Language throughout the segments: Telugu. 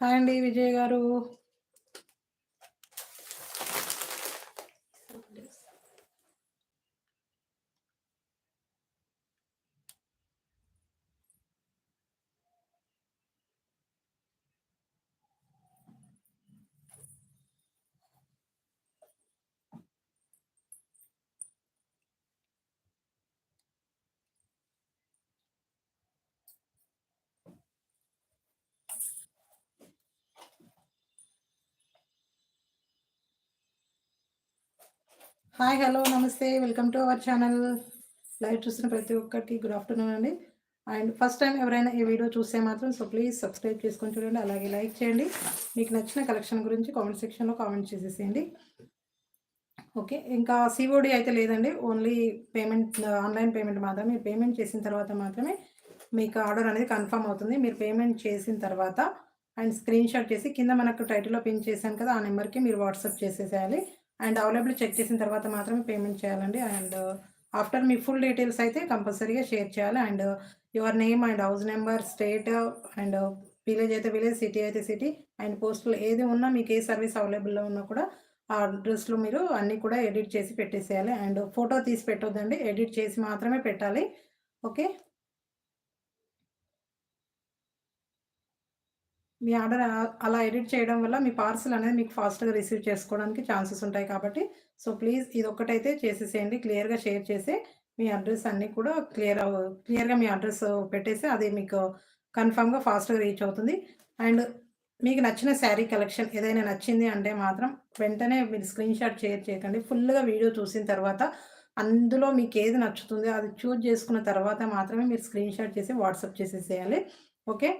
హాయ్ అండి విజయ్ గారు. హాయ్, హలో, నమస్తే. Welcome to our channel. Live చూస్తున్న ప్రతి ఒక్కరికి గుడ్ ఆఫ్టర్నూన్ అండి. అండ్ ఫస్ట్ టైం ఎవరైనా ఈ వీడియో చూస్తే మాత్రం ప్లీజ్ సబ్స్క్రైబ్ చేసుకొని చూడండి. అలాగే లైక్ చేయండి. మీకు నచ్చిన కలెక్షన్ గురించి కామెంట్ సెక్షన్లో కామెంట్ చేసేసేయండి. ఓకే, ఇంకా సిఓడి అయితే లేదండి. ఓన్లీ పేమెంట్, ఆన్లైన్ పేమెంట్ మాత్రమే. మీరు పేమెంట్ చేసిన తర్వాత మాత్రమే మీకు ఆర్డర్ అనేది కన్ఫర్మ్ అవుతుంది. మీరు పేమెంట్ చేసిన తర్వాత అండ్ స్క్రీన్ షాట్ చేసి కింద మనకు టైటిల్లో పిన్ చేశాను కదా, ఆ నెంబర్కి మీరు వాట్సాప్ చేసేసేయాలి. అండ్ అవైలబుల్ చెక్ చేసిన తర్వాత మాత్రమే పేమెంట్ చేయాలండి. And after me full details అయితే కంపల్సరీగా షేర్ చేయాలి. And your name and house number, state and village అయితే విలేజ్, సిటీ అయితే సిటీ అండ్ పోస్టల్ ఏది ఉన్నా మీకు ఏ సర్వీస్ అవైలబుల్లో ఉన్నా కూడా ఆ అడ్రస్లో మీరు అన్నీ కూడా ఎడిట్ చేసి పెట్టేసేయాలి. అండ్ ఫోటో తీసి పెట్టొద్దండి, ఎడిట్ చేసి మాత్రమే పెట్టాలి. ఓకే, మీ ఆర్డర్ అలా ఎడిట్ చేయడం వల్ల మీ పార్సల్ అనేది మీకు ఫాస్ట్‌గా రిసీవ్ చేసుకోవడానికి ఛాన్సెస్ ఉంటాయి కాబట్టి, ప్లీజ్ ఇదొక్కటైతే చేసేసేయండి. క్లియర్‌గా షేర్ చేసి మీ అడ్రెస్ అన్నీ కూడా క్లియర్‌గా మీ అడ్రెస్ పెట్టేసి అది మీకు కన్ఫర్మ్‌గా ఫాస్ట్‌గా రీచ్ అవుతుంది. అండ్ మీకు నచ్చిన శారీ కలెక్షన్ ఏదైనా నచ్చింది అంటే మాత్రం వెంటనే మీరు స్క్రీన్ షాట్ షేర్ చేయకండి. ఫుల్‌గా వీడియో చూసిన తర్వాత అందులో మీకేది నచ్చుతుందో అది చూజ్ చేసుకున్న తర్వాత మాత్రమే మీరు స్క్రీన్ షాట్ చేసి వాట్సాప్ చేసేసేయాలి. Okay.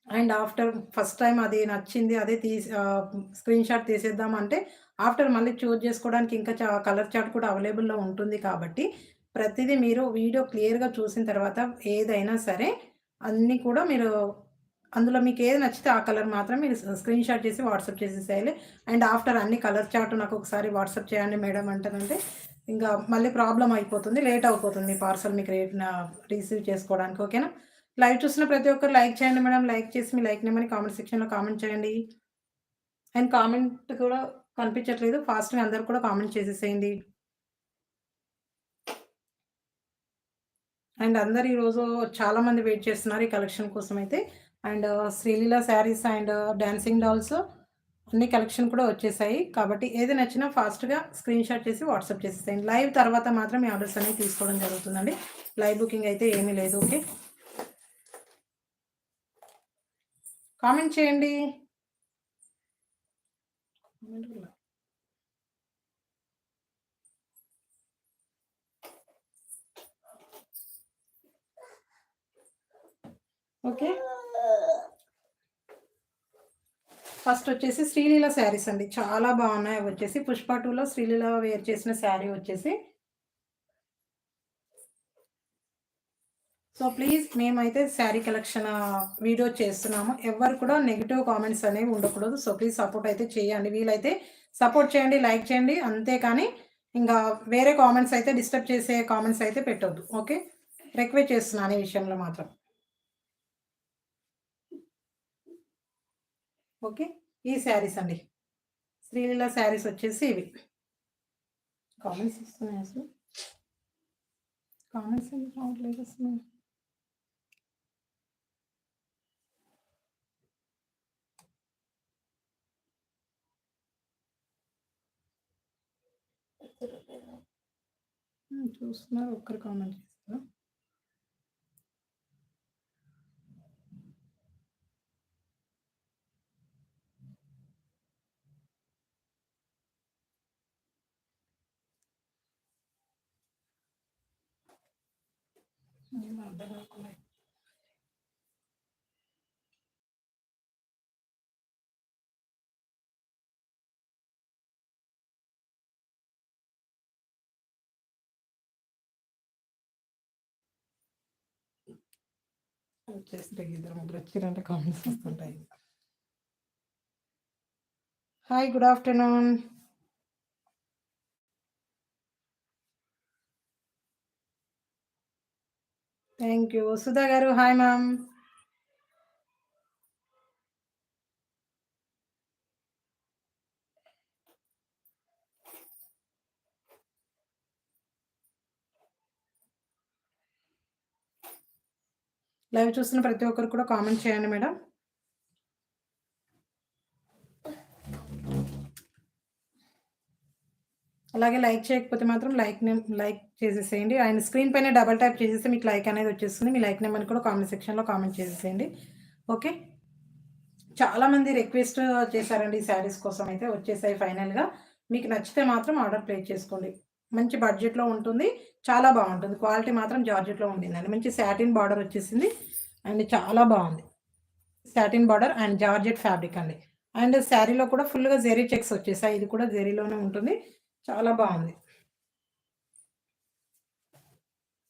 And after first time అది నచ్చింది. అదే స్క్రీన్ షాట్ తీసేద్దాం అంటే, ఆఫ్టర్ మళ్ళీ చూజ్ చేసుకోవడానికి ఇంకా కలర్ చార్ట్ కూడా అవైలబుల్‌లో ఉంటుంది కాబట్టి, ప్రతిదీ మీరు వీడియో క్లియర్‌గా చూసిన తర్వాత ఏదైనా సరే, అన్నీ కూడా మీరు అందులో మీకేది నచ్చితే ఆ కలర్ మాత్రం మీరు స్క్రీన్ షాట్ చేసి వాట్సాప్ చేసేసేయాలి. అండ్ ఆఫ్టర్ అన్ని కలర్ చార్ట్ నాకొకసారి వాట్సాప్ చేయండి మేడం అంటానంటే, ఇంకా మళ్ళీ ప్రాబ్లమ్ అయిపోతుంది. లేట్ అయిపోతుంది మీ పార్సల్ మీకు రిసీవ్ చేసుకోవడానికి. ఓకేనా? లైవ్ చూసిన ప్రతి ఒక్కరు లైక్ చేయండి మేడం. లైక్ చేసి మీ లైక్ నేమని కామెంట్ సెక్షన్‌లో కామెంట్ చేయండి. అండ్ కామెంట్ కూడా కనిపించట్లేదు. ఫాస్ట్‌గా అందరూ కూడా కామెంట్ చేసేసేయండి. అండ్ అందరూ ఈరోజు చాలామంది వెయిట్ చేస్తున్నారు ఈ కలెక్షన్ కోసమైతే. And Sreeleela saris and dancing dolls అన్ని కలెక్షన్ కూడా వచ్చేసాయి. కాబట్టి ఏది నచ్చినా ఫాస్ట్‌గా స్క్రీన్ షాట్ చేసి వాట్సాప్ చేసేసేయండి. లైవ్ తర్వాత మాత్రం మీ ఆర్డర్స్ అనేవి తీసుకోవడం జరుగుతుందండి. లైవ్ బుకింగ్ అయితే ఏమీ లేదు. ఓకే. కామెంట్ చేయండి. కామెంట్ కూడా ఓకే. ఫస్ట్ వచ్చేసి శ్రీలీల శారీస్ అండి. చాలా బాగున్నాయి. అవి వచ్చేసి పుష్ప 2లో శ్రీలీల వేర్ చేసిన శారీ వచ్చేసి. ప్లీజ్ మేమైతే శారీ కలెక్షన్ వీడియో చేస్తున్నాము. ఎవ్వరు కూడా నెగెటివ్ కామెంట్స్ అనేవి ఉండకూడదు. ప్లీజ్ సపోర్ట్ అయితే చేయండి. వీలైతే సపోర్ట్ చేయండి, లైక్ చేయండి. అంతేకానీ ఇంకా వేరే కామెంట్స్ అయితే డిస్టర్బ్ చేసే కామెంట్స్ అయితే పెట్టొద్దు. ఓకే. రిక్వెస్ట్ చేస్తున్నాను ఈ విషయంలో మాత్రం. ఓకే. ఈ శారీస్ అండి. శ్రీలీల శారీస్ వచ్చేసి ఇవి. కామెంట్స్ ఇస్తున్నాయి అసలు. కామెంట్స్ ఎందుకు రావట్లేదు అసలు? చూస్తున్నారు, ఒక్కరు కామెంట్ చేస్తారు. అర్థం కాకుండా వచ్చేస్తే ఇద్దరు ముగ్గురు వచ్చిరంటే కామెంట్స్ వస్తుంటాయి. Hi, good afternoon. Thank you. Sudha గారు హాయ్ మ్యామ్. లైవ్ చూస్తున్న ప్రతి ఒక్కరు కూడా కామెంట్ చేయండి మేడం. అలాగే లైక్ చేయకపోతే మాత్రం లైక్ చేసేసేయండి. అండ్ స్క్రీన్ పైన డబుల్ ట్యాప్ చేసేస్తే మీకు లైక్ అనేది వచ్చేస్తుంది. మీ లైక్ నెంబర్ని కూడా కామెంట్ సెక్షన్‌లో కామెంట్ చేసేసేయండి. ఓకే. చాలామంది రిక్వెస్ట్ చేశారండి ఈ శారీస్ కోసం అయితే వచ్చేసాయి ఫైనల్‌గా. మీకు నచ్చితే మాత్రం ఆర్డర్ ప్లేస్ చేసుకోండి. మంచి బడ్జెట్‌లో ఉంటుంది. చాలా బాగుంటుంది. క్వాలిటీ మాత్రం జార్జెట్‌లో ఉండిందండి. మంచి సాటిన్ బార్డర్ వచ్చేసింది. అండ్ చాలా బాగుంది. Satin border and georgette fabric అండి. అండ్ శారీలో కూడా ఫుల్‌గా జెరీ చెక్స్ వచ్చేసాయి. ఇది కూడా జెరీలోనే ఉంటుంది. చాలా బాగుంది.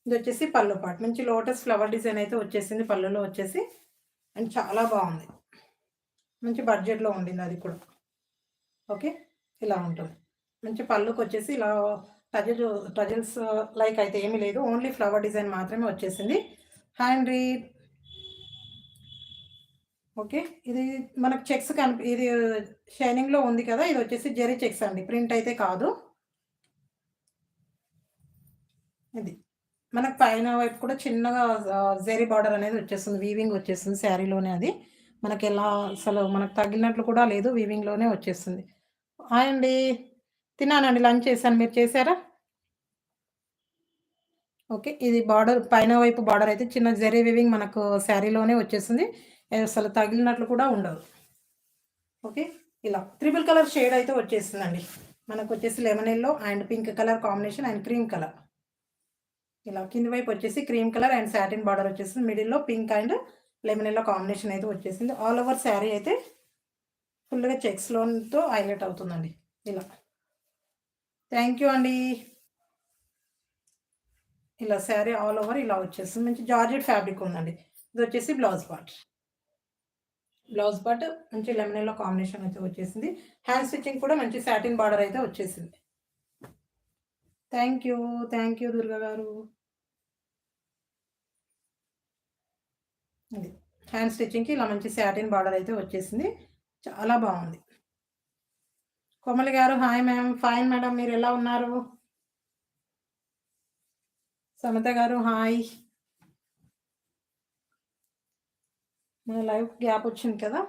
ఇదొచ్చేసి పళ్ళు పార్ట్. మంచి లోటస్ ఫ్లవర్ డిజైన్ అయితే వచ్చేసింది పళ్ళులో వచ్చేసి. అండ్ చాలా బాగుంది. మంచి బడ్జెట్‌లో ఉండింది అది కూడా. ఓకే. ఇలా ఉంటుంది. మంచి పళ్ళుకొచ్చేసి ఇలా టజల్స్ లైక్ అయితే ఏమీ లేదు. ఓన్లీ ఫ్లవర్ డిజైన్ మాత్రమే వచ్చేసింది. Hand read. ఓకే. ఇది మనకు చెక్స్ ఇది షైనింగ్‌లో ఉంది కదా! ఇది వచ్చేసి జెరీ చెక్స్ అండి. ప్రింట్ అయితే కాదు. ఇది. మనకు పైన వైపు కూడా చిన్నగా జెరీ బార్డర్ అనేది వచ్చేస్తుంది. వీవింగ్ వచ్చేస్తుంది శారీలోనే అది. మనకెలా అసలు మనకు తగిలినట్లు కూడా లేదు. వీవింగ్‌లోనే వచ్చేస్తుంది. హాయ్ అండి. తిన్నానండి. లంచ్ చేశాను. మీరు చేశారా? ఓకే. ఇది బార్డర్ పైన వైపు బార్డర్ అయితే చిన్న జెరీ వీవింగ్ మనకు శారీలోనే వచ్చేసింది. అసలు తగిలినట్లు కూడా ఉండదు. ఓకే. ఇలా త్రిబుల్ కలర్ షేడ్ అయితే వచ్చేసిందండి. మనకొచ్చేసి lemon yellow and pink colour combination and cream colour. ఇలా కింది వైపు వచ్చేసి cream colour and satin border వచ్చేసింది. మిడిల్‌లో pink and lemon yellow combination అయితే వచ్చేసింది. ఆల్ ఓవర్ శారీ అయితే ఫుల్‌గా చెక్స్‌లోతో హైలైట్ అవుతుందండి. ఇలా. థ్యాంక్ యూ అండి. ఇలా శారీ ఆల్ ఓవర్ ఇలా వచ్చేస్తుంది. మంచి జార్జెట్ ఫ్యాబ్రిక్ ఉందండి. ఇదొచ్చేసి బ్లౌజ్ పార్ట్. బ్లౌజ్ పార్ట్ మంచి లెమన్ యెల్లో కాంబినేషన్ అయితే వచ్చేసింది. హ్యాండ్ స్టిచ్చింగ్ కూడా మంచి సాటిన్ బార్డర్ అయితే వచ్చేసింది. Thank you. Thank you Durga గారు. ఇది. హ్యాండ్ స్టిచ్చింగ్‌కి ఇలా మంచి సాటిన్ బార్డర్ అయితే వచ్చేసింది. చాలా బాగుంది. కోమలి గారు హాయ్ మ్యామ్. Fine madam. మీరెలా ఉన్నారు? సమత గారు హాయ్. మన లైవ్ గ్యాప్ వచ్చింది కదా!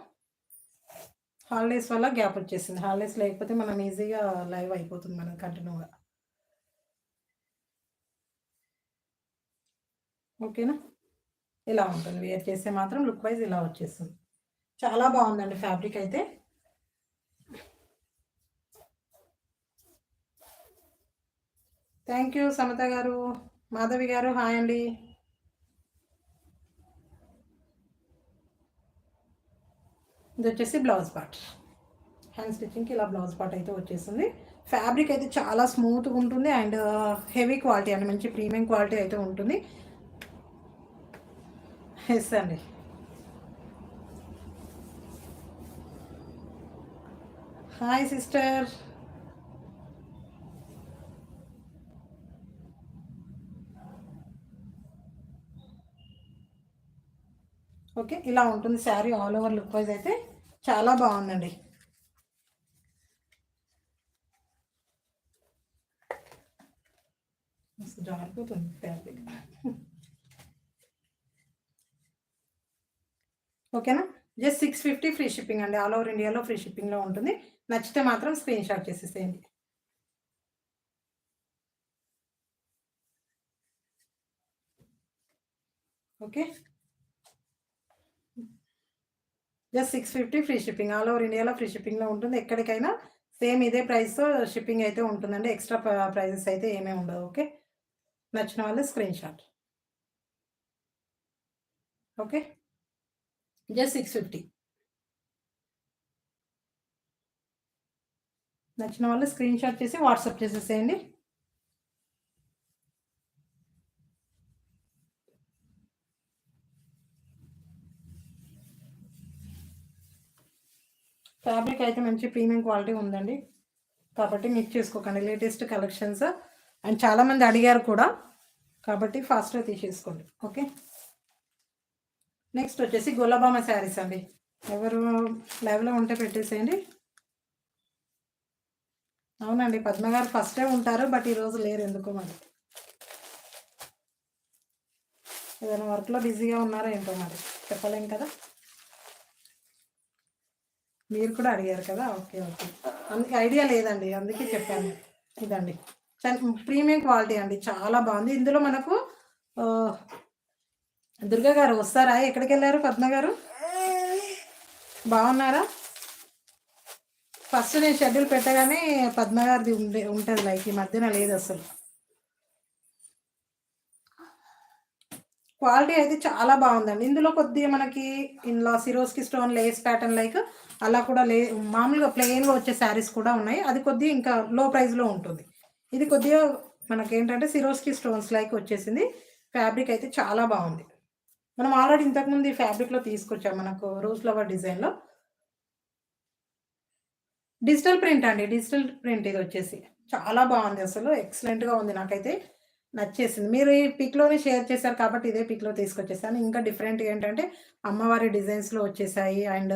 హాలిడేస్ వల్ల గ్యాప్ వచ్చేసింది. హాలిడేస్ లేకపోతే మనం ఈజీగా లైవ్ అయిపోతుంది మనం కంటిన్యూగా. ఓకేనా? ఇలా ఉంటుంది. వేర్ చేస్తే మాత్రం లుక్ వైజ్ ఇలా వచ్చేస్తుంది. చాలా బాగుందండి ఫ్యాబ్రిక్ అయితే. థ్యాంక్ యూ సమత గారు. మాధవి గారు హాయ్ అండి. ఇది వచ్చేసి బ్లౌజ్ పార్ట్. హ్యాండ్ స్టిచ్చింగ్‌కి ఇలా బ్లౌజ్ పార్ట్ అయితే వచ్చేసింది. ఫ్యాబ్రిక్ అయితే చాలా స్మూత్‌గా ఉంటుంది అండ్ హెవీ క్వాలిటీ అండి. మంచి ప్రీమియం క్వాలిటీ అయితే ఉంటుంది. యెస్ అండి. Hi sister. ఓకే. ఇలా ఉంటుంది sari all over look wise అయితే చాలా బాగుందండి. మస్తు జారిపోతుంది ఫ్యాబ్రిక్. ఓకేనా? జస్ట్ 650 ఫ్రీ షిప్పింగ్ అండి. ఆల్ ఓవర్ ఇండియాలో ఫ్రీ షిప్పింగ్‌లో ఉంటుంది. నచ్చితే మాత్రం స్క్రీన్ షాట్ చేసేసేయండి. Okay. Just 650 free shipping. All over ఇండియాలో ఫ్రీ షిప్పింగ్‌లో ఉంటుంది. ఎక్కడికైనా సేమ్ ఇదే ప్రైస్‌తో షిప్పింగ్ అయితే ఉంటుందండి. ఎక్స్‌ట్రా ప్రైజెస్ అయితే ఏమీ ఉండవు. ఓకే. నచ్చిన వాళ్ళు స్క్రీన్ షాట్. ఓకే. జస్ట్ 650. నచ్చిన వాళ్ళు స్క్రీన్ షాట్ చేసి వాట్సాప్ చేసేసేయండి. ఫ్యాబ్రిక్ అయితే మంచి ప్రీమియం క్వాలిటీ ఉందండి. కాబట్టి మిస్ చేసుకోకండి. లేటెస్ట్ కలెక్షన్స్ అండ్ చాలామంది అడిగారు కూడా. కాబట్టి ఫాస్ట్‌గా తీసేసుకోండి. ఓకే. నెక్స్ట్ వచ్చేసి గొల్లభామ శారీస్ అండి. ఎవరు లైవ్‌లో ఉంటే పెట్టేసేయండి. అవునండి. పద్మ గారు ఫస్టే ఉంటారు. బట్ ఈరోజు లేరు ఎందుకో మరి. ఏదైనా వర్క్లో బిజీగా ఉన్నారా ఏంటో మరి చెప్పలేం కదా. మీరు కూడా అడిగారు కదా. ఓకే ఓకే, అందుకే ఐడియా లేదండి, అందుకే చెప్పాను. ఇదండి ప్రీమియం క్వాలిటీ అండి, చాలా బాగుంది. ఇందులో మనకు దుర్గా గారు వస్తారా? ఎక్కడికి వెళ్ళారు? పద్మ గారు బాగున్నారా? ఫస్ట్ నేను షెడ్యూల్ పెట్టగానే పద్మ గారిది ఉంటుంది లైక్, ఈ మధ్యన లేదు అసలు. క్వాలిటీ అయితే చాలా బాగుందండి. ఇందులో కొద్దిగా మనకి ఇందులో Swarovski stone Lay's pattern like అలా కూడా మామూలుగా ప్లెయిన్గా వచ్చే శారీస్ కూడా ఉన్నాయి. అది కొద్దిగా ఇంకా లో ప్రైస్లో ఉంటుంది. ఇది కొద్దిగా మనకి ఏంటంటే సిరోస్కి స్టోన్స్ లైక్ వచ్చేసింది. ఫ్యాబ్రిక్ అయితే చాలా బాగుంది. మనం ఆల్రెడీ ఇంతకుముందు ఈ ఫ్యాబ్రిక్లో తీసుకొచ్చాం మనకు రోజ్ ఫ్లవర్ డిజైన్లో. డిజిటల్ ప్రింట్ అండి, డిజిటల్ ప్రింట్ ఇది వచ్చేసి చాలా బాగుంది, అసలు ఎక్సలెంట్గా ఉంది, నాకైతే నచ్చేసింది. మీరు ఈ పిక్లోనే షేర్ చేశారు కాబట్టి ఇదే పిక్లో తీసుకొచ్చేసాను. ఇంకా డిఫరెంట్ ఏంటంటే అమ్మవారి డిజైన్స్లో వచ్చేసాయి, అండ్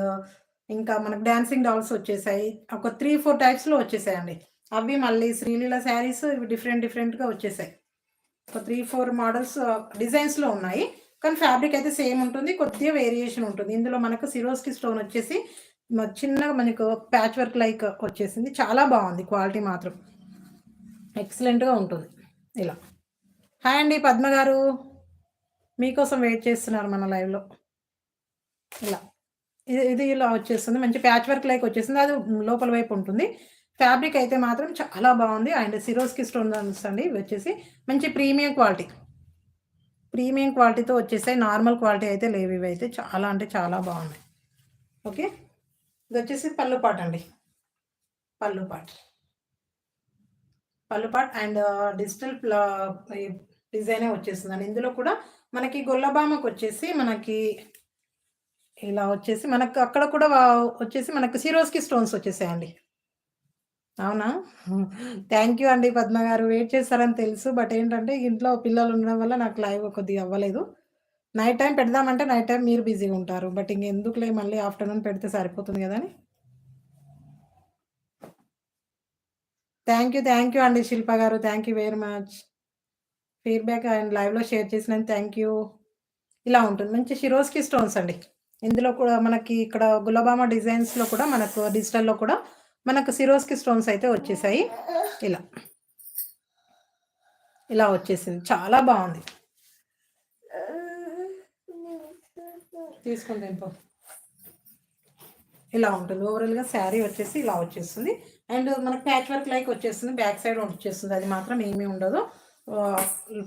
ఇంకా మనకు డాన్సింగ్ డాల్స్ వచ్చేసాయి. ఒక 3-4 టైప్స్లో వచ్చేసాయండి. అవి మళ్ళీ శ్రీలీల శారీస్ ఇవి డిఫరెంట్గా వచ్చేసాయి. ఒక 3-4 మోడల్స్ డిజైన్స్లో ఉన్నాయి, కానీ ఫ్యాబ్రిక్ అయితే సేమ్ ఉంటుంది, కొద్దిగా వేరియేషన్ ఉంటుంది. ఇందులో మనకు సిరోస్కి స్టోన్ వచ్చేసి చిన్నగా మనకు ప్యాచ్ వర్క్ లైక్ వచ్చేసింది. చాలా బాగుంది, క్వాలిటీ మాత్రం ఎక్సలెంట్గా ఉంటుంది. ఇలా హాయ్ అండి పద్మ గారు, మీకోసం వెయిట్ చేస్తున్నారు మన లైవ్లో. ఇలా ఇది ఇలా వచ్చేస్తుంది, మంచి ప్యాచ్ వర్క్ లైక్ వచ్చేసింది, అది లోపల వైపు ఉంటుంది. ఫ్యాబ్రిక్ అయితే మాత్రం చాలా బాగుంది. అండ్ సిరోస్కి స్టోన్ అండి ఇవి వచ్చేసి మంచి ప్రీమియం క్వాలిటీతో వచ్చేసాయి. నార్మల్ క్వాలిటీ అయితే లేవు, ఇవి అయితే చాలా అంటే చాలా బాగున్నాయి. ఓకే, ఇది వచ్చేసి పళ్ళు పాట్ అండి, పళ్ళు పాట్ అండ్ డిజిటల్ డిజైనే వచ్చేస్తుందండి. ఇందులో కూడా మనకి గొల్లబామకు వచ్చేసి మనకి ఇలా వచ్చేసి మనకు అక్కడ కూడా వచ్చేసి మనకు సిరోస్కి స్టోన్స్ వచ్చేసాయండి. అవునా? థ్యాంక్ యూ అండి పద్మ గారు, వెయిట్ చేస్తారని తెలుసు. బట్ ఏంటంటే ఇంట్లో పిల్లలు ఉండడం వల్ల నాకు లైవ్ కొద్దిగా అవ్వలేదు. నైట్ టైం పెడదామంటే నైట్ టైం మీరు బిజీగా ఉంటారు. బట్ ఇంకెందుకులే, మళ్ళీ ఆఫ్టర్నూన్ పెడితే సరిపోతుంది కదా అని. థ్యాంక్ యూ అండి శిల్ప గారు, thank you very much. Feedback and లైవ్లో షేర్ చేసినందుకు థ్యాంక్ యూ. ఇలా ఉంటుంది, మంచి షిరోస్కి స్టోన్స్ అండి. ఇందులో కూడా మనకి ఇక్కడ గులబామా డిజైన్స్లో కూడా మనకు డిజిటల్లో కూడా మనకు సిరోస్కి స్టోన్స్ అయితే వచ్చేసాయి. ఇలా వచ్చేసింది, చాలా బాగుంది. తీసుకుంటే ఇలా ఉంటుంది ఓవరాల్గా శారీ వచ్చేసి ఇలా వచ్చేస్తుంది. అండ్ మనకు ప్యాచ్ వర్క్ లైక్ వచ్చేస్తుంది, బ్యాక్ సైడ్ వచ్చేస్తుంది, అది మాత్రం ఏమీ ఉండదు.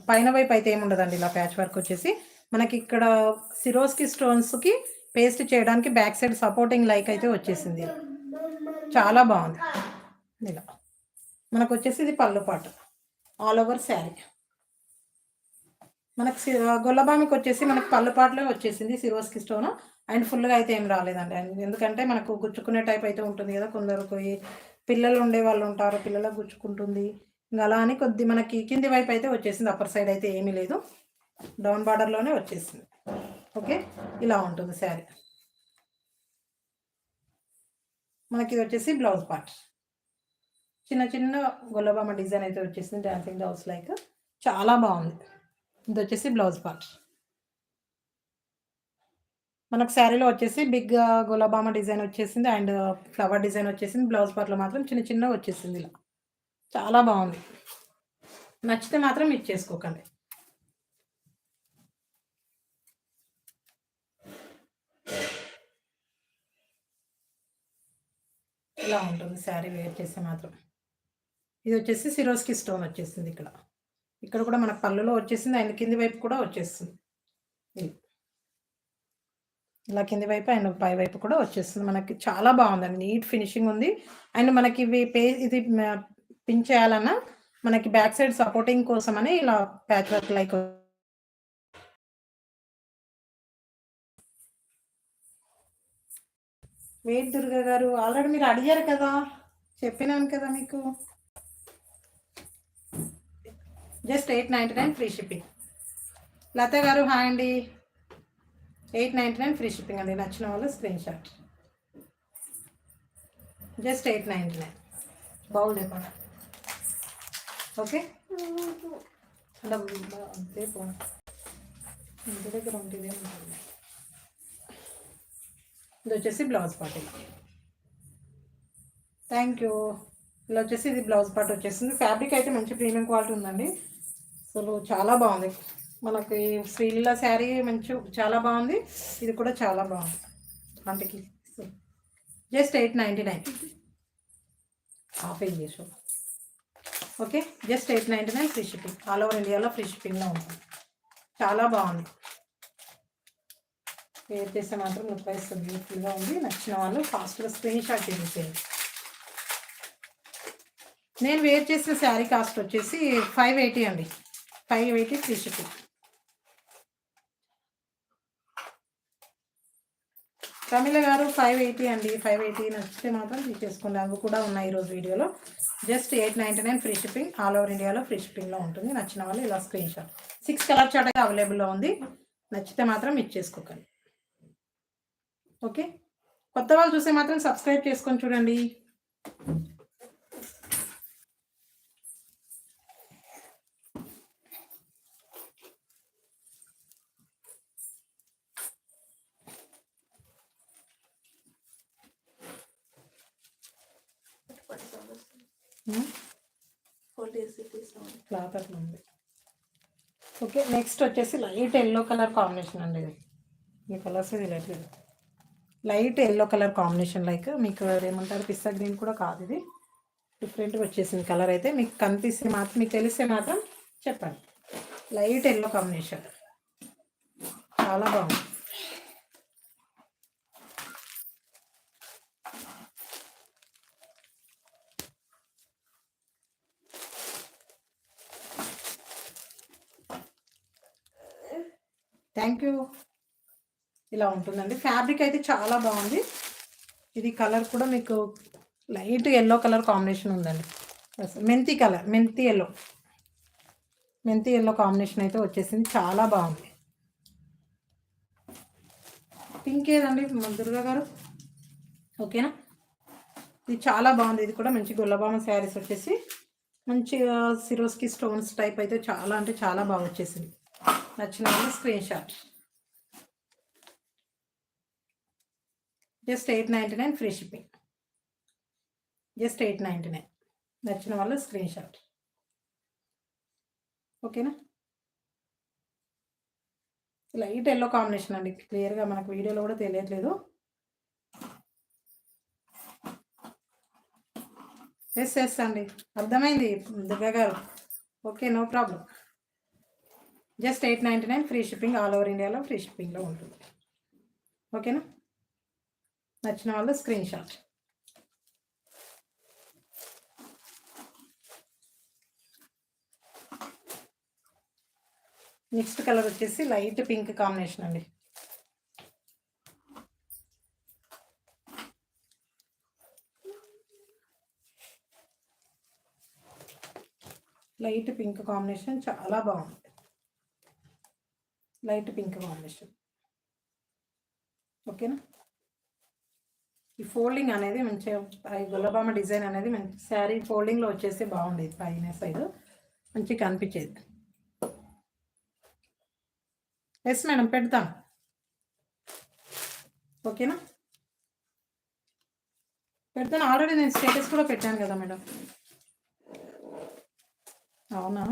పైన వైపు అయితే ఏమి ఉండదండి. ఇలా ప్యాచ్ వర్క్ వచ్చేసి మనకి ఇక్కడ సిరోస్కి స్టోన్స్కి పేస్ట్ చేయడానికి బ్యాక్ సైడ్ సపోర్టింగ్ లైక్ అయితే వచ్చేసింది. చాలా బాగుంది. ఇలా మనకు వచ్చేసి ఇది పళ్ళు పాటు ఆల్ ఓవర్ శారీ. మనకు గొల్లబామికి వచ్చేసి మనకు పళ్ళు పాటలో వచ్చేసింది సిరోస్కి స్టోన్. అండ్ ఫుల్గా అయితే ఏం రాలేదండి, ఎందుకంటే మనకు గుచ్చుకునే టైప్ అయితే ఉంటుంది కదా, కొందరికి పిల్లలు ఉండే వాళ్ళు ఉంటారు, పిల్లలకు గుచ్చుకుంటుంది. ఇంకా అలా అని కొద్ది మనకి కింది వైపు అయితే వచ్చేసింది, అప్పర్ సైడ్ అయితే ఏమీ లేదు, డౌన్ బార్డర్లోనే వచ్చేసింది. ఓకే, ఇలా ఉంటుంది శారీ. మనకి ఇది వచ్చేసి బ్లౌజ్ పార్ట్, చిన్న గొల్లబామ డిజైన్ అయితే వచ్చేసింది, డాన్సింగ్ డాల్స్ లైక్, చాలా బాగుంది. ఇది వచ్చేసి బ్లౌజ్ పార్ట్. మనకు శారీలో వచ్చేసి బిగ్ గులాబామ డిజైన్ వచ్చేసింది అండ్ ఫ్లవర్ డిజైన్ వచ్చేసింది. బ్లౌజ్ పార్ట్లో మాత్రం చిన్నగా వచ్చేసింది. ఇలా చాలా బాగుంది. నచ్చితే మాత్రం ఇచ్చేసుకోకండి. ఇలా ఉంటుంది శారీ వేర్ చేస్తే మాత్రం. ఇది వచ్చేసి సిరోస్కి స్టోన్ వచ్చేసింది. ఇక్కడ కూడా మనకు పళ్ళులో వచ్చేసింది అండ్ కింది వైపు కూడా వచ్చేస్తుంది. ఇలా కింది వైపు అండ్ పై వైపు కూడా వచ్చేస్తుంది. మనకి చాలా బాగుందండి, నీట్ ఫినిషింగ్ ఉంది. అండ్ మనకి ఇది పిన్ చేయాలన్నా మనకి బ్యాక్ సైడ్ సపోర్టింగ్ కోసం అని ఇలా patch work like. Wait Durga గారు, ఆల్రెడీ మీరు అడిగారు కదా, చెప్పినాను కదా మీకు. Just 899 free shipping. లత గారు హాయ్ అండి, 899 ఫ్రీ షిప్పింగ్ అండి. నచ్చిన వాళ్ళు స్క్రీన్ షాట్. జస్ట్ 899 బౌల్ లేకుండా. ఓకే, ఇంటి దగ్గర ఉంటుంది. ఇది వచ్చేసి బ్లౌజ్ పార్ట్. Thank you. ఇలా వచ్చేసి ఇది బ్లౌజ్ పార్ట్ వచ్చేసింది. ఫ్యాబ్రిక్ అయితే మంచి ప్రీమియం క్వాలిటీ ఉందండి. అసలు చాలా బాగుంది. మనకి శ్రీలీల శారీ మంచి చాలా బాగుంది. ఇది కూడా చాలా బాగుంది. అంతకి జస్ట్ 899 హాఫ్ ఏజ్ చేసు. Okay, just 899 free shipping. All over ఇండియాలో ఫ్రీ షిప్పింగ్లో ఉంటుంది. చాలా బాగుంది. వేర్ చేస్తే మాత్రం లుక్ వైస్ బ్యూటిఫుల్గా ఉంది. నచ్చిన వాళ్ళు ఫాస్ట్గా స్క్రీన్ షాట్ చేసేయండి. నేను వేర్ చేసిన శారీ కాస్ట్ వచ్చేసి 580 అండి. 580 ఫ్రీ షిప్పింగ్. ప్రమిళ గారు 580 అండి. 580 నచ్చితే మాత్రం తీసేసుకోండి. అవి కూడా ఉన్నాయి ఈరోజు వీడియోలో. Just 899 free shipping. All over ఇండియాలో ఫ్రీ షిప్పింగ్లో ఉంటుంది. నచ్చిన వాళ్ళు ఇలా స్క్రీన్ షాట్. 6 కలర్ చార్ట్ అయితే అవైలబుల్లో ఉంది. నచ్చితే మాత్రం ఇచ్చేసుకోకండి. ఓకే, కొత్త వాళ్ళు చూస్తే మాత్రం సబ్స్క్రైబ్ చేసుకొని చూడండి. క్లాత్ అట్లా ఉంది. ఓకే, నెక్స్ట్ వచ్చేసి లైట్ ఎల్లో కలర్ కాంబినేషన్ అండి. ఇది ఈ కలర్స్ ఇది light yellow colour combination. Like మీకు ఏమంటారు, పిస్తా గ్రీన్ కూడా కాదు, ఇది డిఫరెంట్గా వచ్చేసింది కలర్. అయితే మీకు కనిపిస్తే మాత్రం, మీకు తెలిస్తే మాత్రం చెప్పండి. లైట్ ఎల్లో కాంబినేషన్ చాలా బాగుంది. Thank you. ఇలా ఉంటుందండి. ఫ్యాబ్రిక్ అయితే చాలా బాగుంది. ఇది కలర్ కూడా మీకు లైట్ ఎల్లో కలర్ కాంబినేషన్ ఉందండి. మెంతి కలర్, మెంతి ఎల్లో కాంబినేషన్ అయితే వచ్చేసింది. చాలా బాగుంది. పింక్ ఏదండి దుర్గా గారు? ఓకేనా, ఇది చాలా బాగుంది. ఇది కూడా మంచి గుల్లబామ శారీస్ వచ్చేసి మంచిగా సిరోస్కి స్టోన్స్ టైప్ అయితే చాలా అంటే చాలా బాగా వచ్చేసింది. నచ్చిన వాళ్ళు screen shot. Just 899 free shipping. Just 899. నచ్చిన వాళ్ళు స్క్రీన్ షాట్. ఓకేనా, లైట్ ఎల్లో కాంబినేషన్ అండి. క్లియర్గా మనకు వీడియోలో కూడా తెలియట్లేదు. ఎస్ అండి, అర్థమైంది దుర్గా గారు. Okay, no problem. Just 899 free shipping. All over ఇండియాలో ఫ్రీ షిప్పింగ్లో ఉంటుంది. ఓకేనా, నచ్చిన వాళ్ళు స్క్రీన్ షాట్. నెక్స్ట్ కలర్ వచ్చేసి లైట్ పింక్ కాంబినేషన్ అండి. లైట్ పింక్ కాంబినేషన్ చాలా బాగుంది. Light pink combination. ఓకేనా, ఈ ఫోల్డింగ్ అనేది మంచిగా గుల్లబామ డిజైన్ అనేది మంచి శారీ ఫోల్డింగ్లో వచ్చేసి బాగుండేది. పైన సైడ్ మంచిగా కనిపించేది. ఎస్ మేడం, పెడతాం. ఓకేనా, పెడతాను. ఆల్రెడీ నేను స్టేటస్ కూడా పెట్టాను కదా మేడం. అవునా,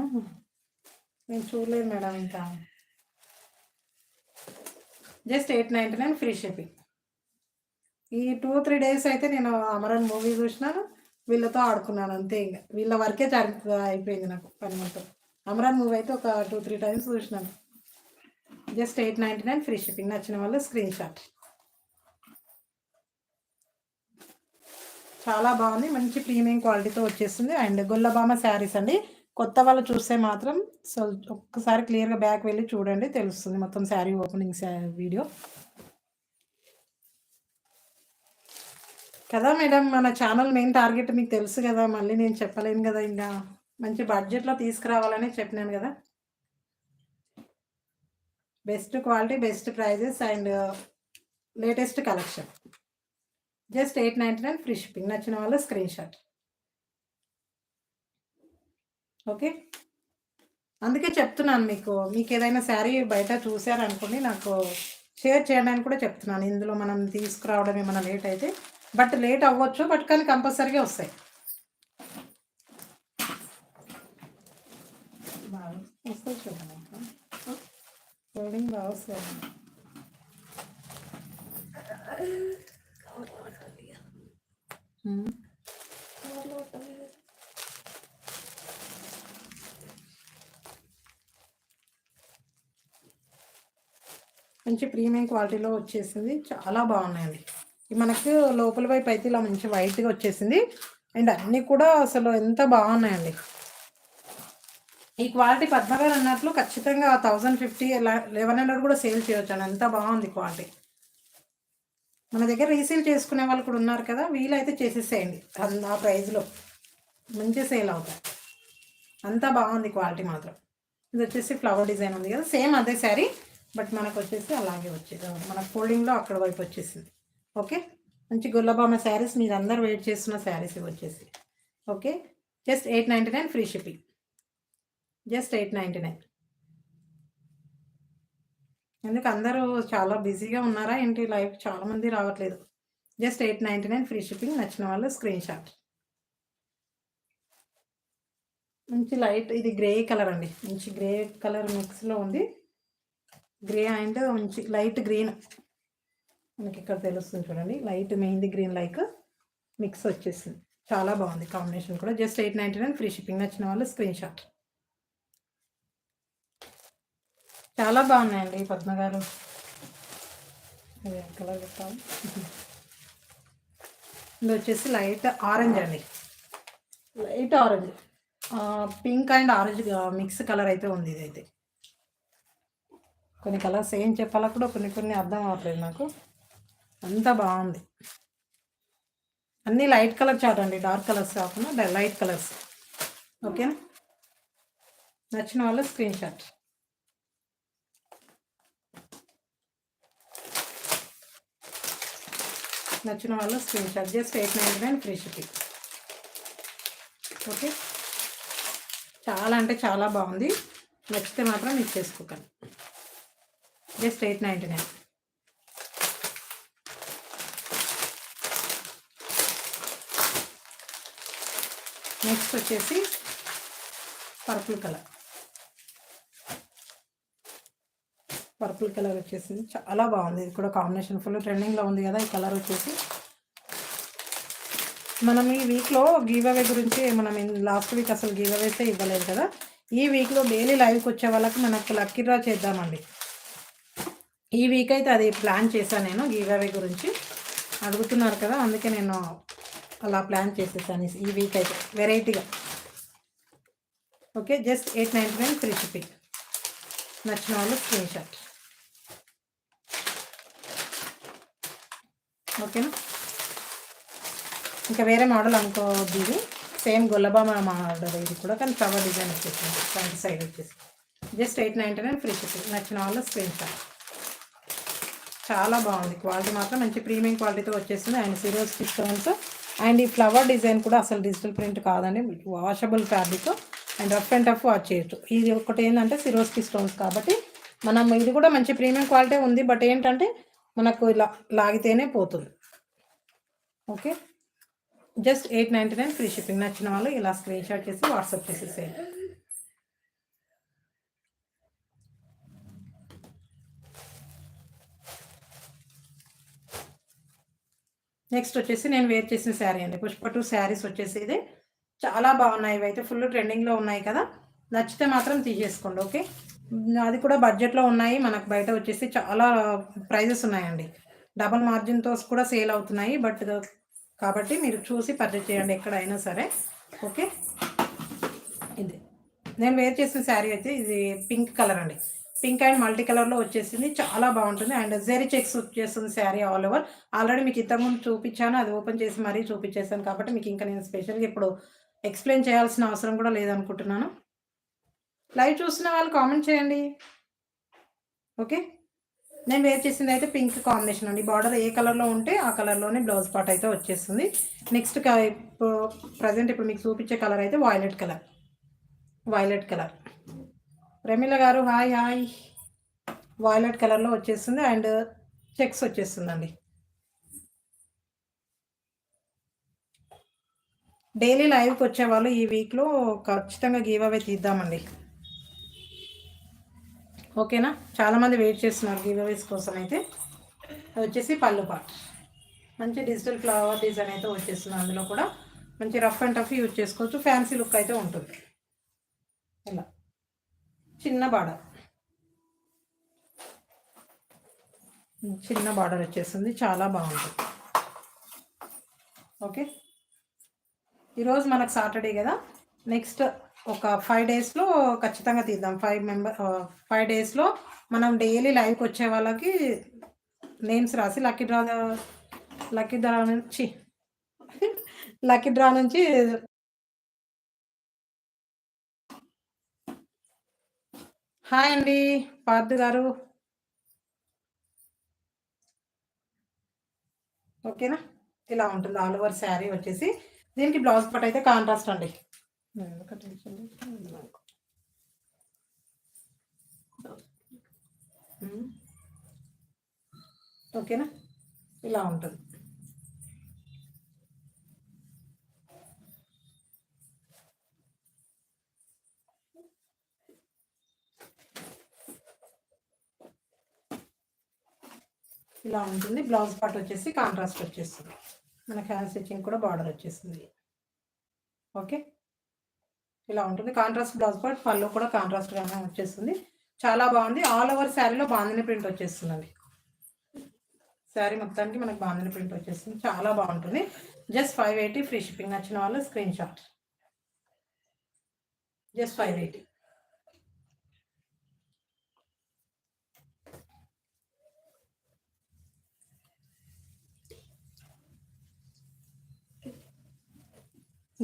నేను చూడలేదు మేడం ఇంకా. Just 899 free shipping. ఈ 2-3 డేస్ అయితే నేను అమరన్ మూవీ చూసినాను, వీళ్ళతో ఆడుకున్నాను అంతే. ఇంకా వీళ్ళ వరకే అయిపోయింది నాకు పని మొత్తం. అమరన్ మూవీ అయితే ఒక 2-3 టైమ్స్ చూసినాను. Just 899 free shipping. నచ్చిన వాళ్ళు స్క్రీన్ షాట్. చాలా బాగుంది. మంచి ప్రీమియం క్వాలిటీతో వచ్చేస్తుంది. అండ్ గొల్లబామ శారీస్ అండి. కొత్త వాళ్ళు చూస్తే మాత్రం సో ఒక్కసారి క్లియర్గా బ్యాక్ వెళ్ళి చూడండి, తెలుస్తుంది మొత్తం శారీ ఓపెనింగ్ వీడియో కదా మేడం. మన ఛానల్ మెయిన్ టార్గెట్ మీకు తెలుసు కదా, మళ్ళీ నేను చెప్పలేను కదా. ఇంకా మంచి బడ్జెట్లో తీసుకురావాలని చెప్పినాను కదా. Best quality, best prices and latest collection. Just 899 free shipping. నచ్చిన వాళ్ళు స్క్రీన్ షాట్. ఓకే, అందుకే చెప్తున్నాను మీకు. మీకేదైనా శారీ బయట చూసారనుకోండి నాకు షేర్ చేయడానికి కూడా చెప్తున్నాను. ఇందులో మనం తీసుకురావడం ఏమైనా లేట్ అయితే. బట్ లేట్ అవ్వచ్చు. బట్ కానీ కంపల్సరీగా వస్తాయి. బాగా వస్తాయి చూడండి. ఫోల్డింగ్ బాగా వస్తాయి. మంచి ప్రీమియం క్వాలిటీలో వచ్చేసింది. చాలా బాగున్నాయండి. మనకు లోపల వైపు అయితే ఇలా మంచి వైట్గా వచ్చేసింది. అండ్ అన్నీ కూడా అసలు ఎంత బాగున్నాయండి. ఈ క్వాలిటీ పద్మగారు అన్నట్లు ఖచ్చితంగా 1050 1100 కూడా సేల్ చేయొచ్చు అండి. అంత బాగుంది క్వాలిటీ. మన దగ్గర రీసేల్ చేసుకునే వాళ్ళు కూడా ఉన్నారు కదా, వీలైతే చేసేసేయండి. ఆ ప్రైస్లో మంచి సేల్ అవుతాయి. అంత బాగుంది క్వాలిటీ మాత్రం. ఇది వచ్చేసి ఫ్లవర్ డిజైన్ ఉంది కదా, సేమ్ అదే శారీ బట్ మనకు వచ్చేసి అలాగే వచ్చేది. మన ఫోల్డింగ్లో అక్కడ వైపు వచ్చేసింది. ఓకే, మంచి గుల్లబామ శారీస్ మీరు అందరు వెయిట్ చేస్తున్న శారీస్ ఇవి వచ్చేసి. Okay, just 899 free shipping. Just 899. ఎందుకు అందరూ చాలా బిజీగా ఉన్నారా ఏంటి? లైవ్ చాలామంది రావట్లేదు. Just 899 free shipping. నచ్చిన వాళ్ళు స్క్రీన్ షాట్. మంచి లైట్, ఇది గ్రే కలర్ అండి. మంచి గ్రే కలర్ మిక్స్లో ఉంది. గ్రే అండ్ మంచి లైట్ గ్రీన్ మనకి ఇక్కడ తెలుస్తుంది చూడండి. Light mehndi green like mix వచ్చేసింది. చాలా బాగుంది కాంబినేషన్ కూడా. Just 899 free shipping. నచ్చిన వాళ్ళు స్క్రీన్ షాట్. చాలా బాగున్నాయండి పద్మ గారు. కలర్ చెప్తాము. ఇది వచ్చేసి లైట్ ఆరెంజ్ అండి. Light orange, pink and orange mix colour అయితే ఉంది. ఇదైతే కొన్ని కలర్స్ ఏం చెప్పాలో కూడా కొన్ని అర్థం అవ్వట్లేదు నాకు. అంత బాగుంది. అన్నీ లైట్ కలర్ చాట్ అండి, డార్క్ కలర్స్ కాకుండా లైట్ కలర్స్. ఓకేనా? నచ్చిన వాళ్ళు స్క్రీన్ షాట్. నచ్చిన వాళ్ళు screen shot. Just 899 free shipping. Okay, చాలా అంటే చాలా బాగుంది. నచ్చితే మాత్రం మీకు చేసుకోకండి. జస్ట్ 899. నెక్స్ట్ వచ్చేసి పర్పుల్ కలర్. పర్పుల్ కలర్ వచ్చేసింది. చాలా బాగుంది. ఇది కూడా కాంబినేషన్ ఫుల్ ట్రెండింగ్లో ఉంది కదా ఈ కలర్ వచ్చేసి. మనం ఈ వీక్లో గివ్ అవే గురించి మనం లాస్ట్ వీక్ అసలు గివ్ అవేసే ఇవ్వలేదు కదా. ఈ వీక్లో డైలీ లైవ్కి వచ్చే వాళ్ళకి మనకు లక్కీ డ్రా చేద్దామండి. ఈ వీక్ అయితే అది ప్లాన్ చేశాను నేను. గివ్ అవే గురించి అడుగుతున్నారు కదా, అందుకే నేను అలా ప్లాన్ చేసేసాను ఈ వీక్ అయితే వెరైటీగా. Okay, just 899 free shipping. నచ్చిన వాళ్ళు స్క్రీన్ షాట్. ఓకేనా? ఇంకా వేరే మోడల్ అనుకోవద్దు. ఇది సేమ్ గొల్లబామ మోడల్ ఇది కూడా, కానీ ఫ్లవర్ డిజైన్ వచ్చేసింది ఫ్రంట్ సైడ్ వచ్చేసి. Just 899 free shipping. నచ్చిన వాళ్ళు స్క్రీన్ షాట్. చాలా బాగుంది క్వాలిటీ మాత్రం. మంచి ప్రీమియం క్వాలిటీతో వచ్చేసింది. అండ్ సిరోస్కి స్టోన్స్ అండ్ ఈ ఫ్లవర్ డిజైన్ కూడా అసలు డిజిటల్ ప్రింట్ కాదండి, washable fabric and rough and tough wash చేయొచ్చు. ఇది ఒకటి ఏంటంటే సిరోస్కి స్టోన్స్ కాబట్టి మనం ఇది కూడా మంచి ప్రీమియం క్వాలిటీ ఉంది. బట్ ఏంటంటే మనకు ఇలా లాగితేనే పోతుంది. Okay, just 899 free shipping. నచ్చిన వాళ్ళు ఇలా స్క్రీన్ షాట్ చేసి వాట్సాప్ చేసేసేయండి. నెక్స్ట్ వచ్చేసి నేను వేర్ చేసిన శారీ అండి. పుష్ప 2 శారీస్ వచ్చేసి ఇది చాలా బాగున్నాయి. ఇవైతే ఫుల్ ట్రెండింగ్లో ఉన్నాయి కదా, నచ్చితే మాత్రం తీసేసుకోండి. ఓకే, అది కూడా బడ్జెట్లో ఉన్నాయి. మనకు బయట వచ్చేసి చాలా ప్రైజెస్ ఉన్నాయండి. డబల్ మార్జిన్తో కూడా సేల్ అవుతున్నాయి. బట్ కాబట్టి మీరు చూసి పర్చేజ్ చేయండి ఎక్కడైనా సరే. ఓకే, ఇది నేను వేర్ చేసిన శారీ అయితే ఇది పింక్ కలర్ అండి. పింక్ అండ్ మల్టీ కలర్లో వచ్చేసింది. చాలా బాగుంటుంది. అండ్ జెరీ చెక్స్ వచ్చేస్తుంది శారీ ఆల్ ఓవర్. ఆల్రెడీ మీకు ఇంతకుముందు చూపించాను, అది ఓపెన్ చేసి మరీ చూపించేసాను కాబట్టి మీకు ఇంకా నేను స్పెషల్గా ఇప్పుడు ఎక్స్ప్లెయిన్ చేయాల్సిన అవసరం కూడా లేదనుకుంటున్నాను. లైవ్ చూస్తున్న వాళ్ళు కామెంట్ చేయండి. ఓకే, నేను వేర్ చేసింది అయితే పింక్ కాంబినేషన్ అండి. బార్డర్ ఏ కలర్లో ఉంటే ఆ కలర్లోనే బ్లౌజ్ పార్ట్ అయితే వచ్చేస్తుంది. నెక్స్ట్ ప్రజెంట్ ఇప్పుడు మీకు చూపించే కలర్ అయితే వైలెట్ కలర్. ప్రమీల గారు హాయ్ హాయ్. వాయిలెట్ కలర్లో వచ్చేస్తుంది అండ్ చెక్స్ వచ్చేస్తుందండి. డైలీ లైవ్కి వచ్చేవాళ్ళు ఈ వీక్లో ఖచ్చితంగా గివ్ అవే తీద్దామండి. ఓకేనా, చాలామంది వెయిట్ చేస్తున్నారు గివ్ అవేస్ కోసం. అయితే అది వచ్చేసి పళ్ళు పాట్, మంచి డిజిటల్ ఫ్లవర్ డిజైన్ అయితే వచ్చేస్తుంది. అందులో కూడా మంచి రఫ్ అండ్ టఫ్ యూజ్ చేసుకోవచ్చు. ఫ్యాన్సీ లుక్ అయితే ఉంటుంది. ఇలా చిన్న బార్డర్, చిన్న బార్డర్ వచ్చేస్తుంది, చాలా బాగుంటుంది. ఓకే, ఈరోజు మనకు సాటర్డే కదా, నెక్స్ట్ ఒక 5 డేస్లో ఖచ్చితంగా తీద్దాం. 5 డేస్లో మనం డైలీ లైవ్కి వచ్చే వాళ్ళకి నేమ్స్ రాసి లక్కీ డ్రా నుంచి హాయ్ అండి పార్థు గారు. ఓకేనా, ఇలా ఉంటుంది ఆల్ ఓవర్ శారీ వచ్చేసి. దీనికి బ్లౌజ్ పట్ అయితే కాంట్రాస్ట్ అండి. ఓకేనా, ఇలా ఉంటుంది. ఇలా ఉంటుంది. బ్లౌజ్ పార్ట్ వచ్చేసి కాంట్రాస్ట్ వచ్చేస్తుంది. మనకి హ్యాండ్ స్టిచ్చింగ్ కూడా బార్డర్ వచ్చేస్తుంది. ఓకే, ఇలా ఉంటుంది కాంట్రాస్ట్ బ్లౌజ్ పార్ట్. పళ్ళు కూడా కాంట్రాస్ట్గానే వచ్చేస్తుంది, చాలా బాగుంది. ఆల్ ఓవర్ శారీలో బాందిని ప్రింట్ వచ్చేస్తుందండి. శారీ మొత్తానికి మనకు బాందిని ప్రింట్ వచ్చేస్తుంది, చాలా బాగుంటుంది. Just 580 free shipping. నచ్చిన వాళ్ళు స్క్రీన్ షాట్. జస్ట్ 580.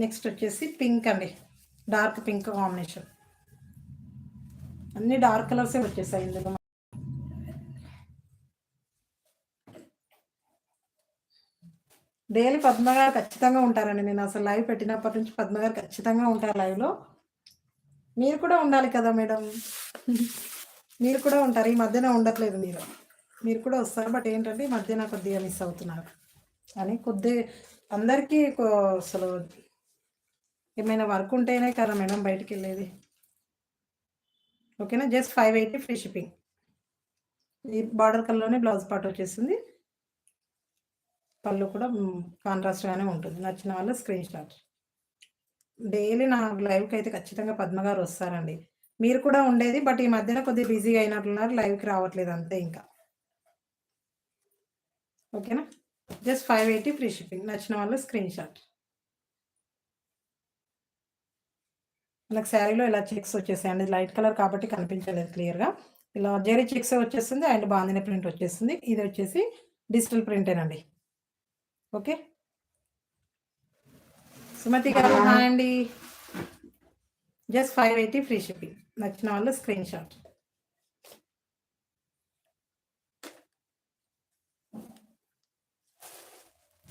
నెక్స్ట్ వచ్చేసి పింక్ అండి, డార్క్ పింక్ కాంబినేషన్. అన్ని డార్క్ కలర్సే వచ్చేసాయి ఇందులో. డైలీ పద్మ గారు ఖచ్చితంగా ఉంటారండి. నేను అసలు లైవ్ పెట్టినప్పటి నుంచి పద్మ గారు ఖచ్చితంగా ఉంటారు లైవ్లో. మీరు కూడా ఉండాలి కదా మేడం, మీరు కూడా ఉంటారు. ఈ మధ్యన ఉండట్లేదు మీరు కూడా వస్తారు. బట్ ఏంటంటే ఈ మధ్యన కొద్దిగా మిస్ అవుతున్నారు అని. అందరికీ అసలు ఏమైనా వర్క్ ఉంటేనే కదా మేడం బయటికి వెళ్ళేది. ఓకేనా, జస్ట్ 580 ఫ్రీ షిప్పింగ్. ఈ బార్డర్ కలర్లోనే బ్లౌజ్ పార్ట్ వచ్చేస్తుంది. పళ్ళు కూడా కాంట్రాస్ట్గానే ఉంటుంది. నచ్చిన వాళ్ళు స్క్రీన్ షాట్. డైలీ నా లైవ్కి అయితే ఖచ్చితంగా పద్మ గారు వస్తారండి. మీరు కూడా ఉండేది, బట్ ఈ మధ్యన కొద్దిగా బిజీగా అయినట్లున్నారు, లైవ్కి రావట్లేదు అంతే ఇంకా. ఓకేనా, జస్ట్ 580 ఫ్రీ షిప్పింగ్. నచ్చిన వాళ్ళు స్క్రీన్ షాట్. మనకు శారీలో ఇలా చెక్స్ వచ్చేసాయండి. లైట్ కలర్ కాబట్టి కనిపించలేదు క్లియర్గా. ఇలా జెరీ చెక్స్ వచ్చేస్తుంది అండ్ బాందిని ప్రింట్ వచ్చేస్తుంది. ఇది వచ్చేసి డిజిటల్ ప్రింటేనండి. ఓకే, సుమతి గారు హాయ్ అండి. Just 580 free shipping. నచ్చిన వాళ్ళు స్క్రీన్ షాట్.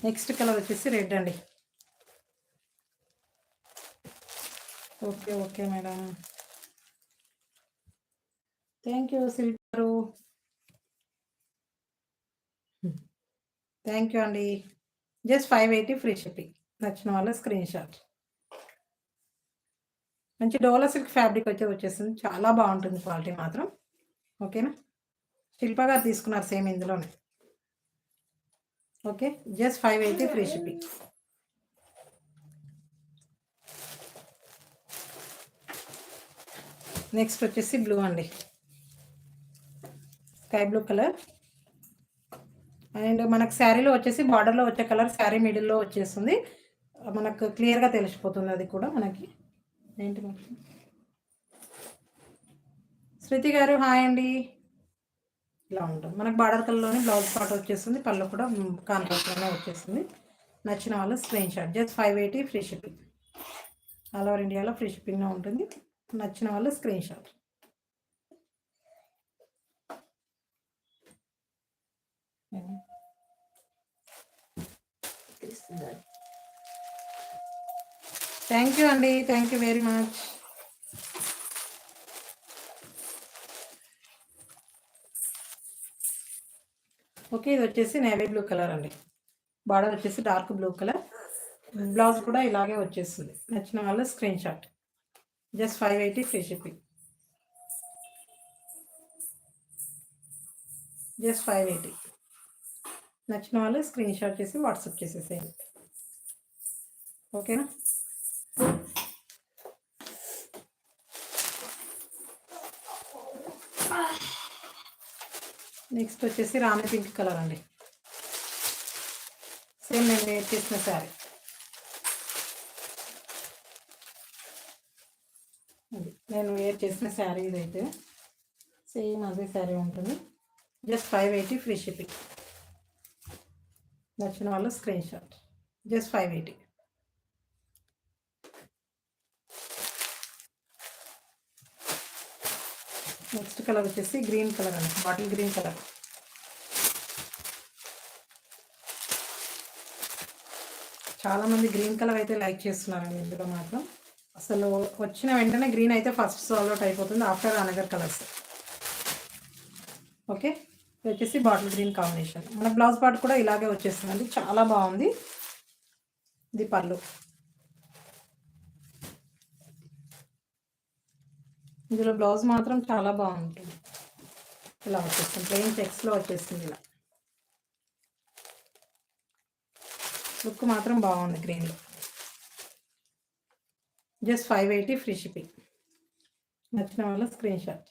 నెక్స్ట్ కలర్ వచ్చేసి రెడ్ అండి. Okay okay madam, thank you Shilpa గారు, థ్యాంక్ యూ అండి. Just 580 free shipping. నచ్చిన వాళ్ళ స్క్రీన్ షాట్. మంచి డోలా సిల్క్ ఫ్యాబ్రిక్ అయితే వచ్చేస్తుంది, చాలా బాగుంటుంది క్వాలిటీ మాత్రం. ఓకేనా, శిల్ప గారు తీసుకున్నారు సేమ్ ఇందులోనే. Okay, just 580 free shipping. Next వచ్చేసి బ్లూ అండి, స్కై బ్లూ కలర్. అండ్ మనకు శారీలో వచ్చేసి బార్డర్లో వచ్చే కలర్ శారీ మిడిల్లో వచ్చేస్తుంది. మనకు క్లియర్గా తెలిసిపోతుంది అది కూడా మనకి. ఏంటి శృతి గారు హాయ్ అండి. ఇలా ఉంటుంది మనకు బార్డర్ కలర్లోనే బ్లౌజ్ పార్ట్ వచ్చేస్తుంది. పళ్ళు కూడా కాంట్రాస్ట్లోనే వచ్చేస్తుంది. నచ్చిన వాళ్ళు screen shot. Just 580 free shipping. All over ఇండియాలో ఫ్రీ షిప్పింగ్లో ఉంటుంది. నచ్చిన వాళ్ళు స్క్రీన్ షాట్. థ్యాంక్ యూ అండి, thank you very much. Okay. ఇది వచ్చేసి నేవీ బ్లూ కలర్ అండి. బార్డర్ వచ్చేసి డార్క్ బ్లూ కలర్. బ్లౌజ్ కూడా ఇలాగే వచ్చేస్తుంది. నచ్చిన వాళ్ళు screen shot. Just 580 free shipping. Just 580. నచ్చిన వాళ్ళు స్క్రీన్ షాట్ చేసి వాట్సాప్ చేసేసేయండి. ఓకేనా? నెక్స్ట్ వచ్చేసి రాణి పింక్ కలర్ అండి. సేమ్ నేను వేర్ చేసిన శారీ. నేను వేర్ చేసిన శారీ ఇదైతే సేమ్ అదే శారీ ఉంటుంది. Just 580 free shipping. నచ్చిన వాళ్ళు screen shot. Just 580. Next colour వచ్చేసి గ్రీన్ కలర్ అండి. Bottle green colour. చాలామంది గ్రీన్ కలర్ అయితే లైక్ చేస్తున్నారండి. ఇందులో మాత్రం అసలు వచ్చిన వెంటనే గ్రీన్ అయితే ఫస్ట్ సాల్వ్ అవుట్ అయిపోతుంది ఆఫ్టర్ అనదర్ కలర్స్. ఓకే. ఇది వచ్చేసి బాటిల్ గ్రీన్ కాంబినేషన్. మన బ్లౌజ్ పార్ట్ కూడా ఇలాగే వచ్చేస్తుందండి. చాలా బాగుంది. ఇది పళ్ళు. ఇందులో బ్లౌజ్ మాత్రం చాలా బాగుంటుంది. ఇలా వచ్చేస్తుంది. ప్లెయిన్ చెక్స్లో వచ్చేస్తుంది. ఇలా లుక్ మాత్రం బాగుంది గ్రీన్లో. Just 580 free shipping. నచ్చిన వాళ్ళ స్క్రీన్ షాట్.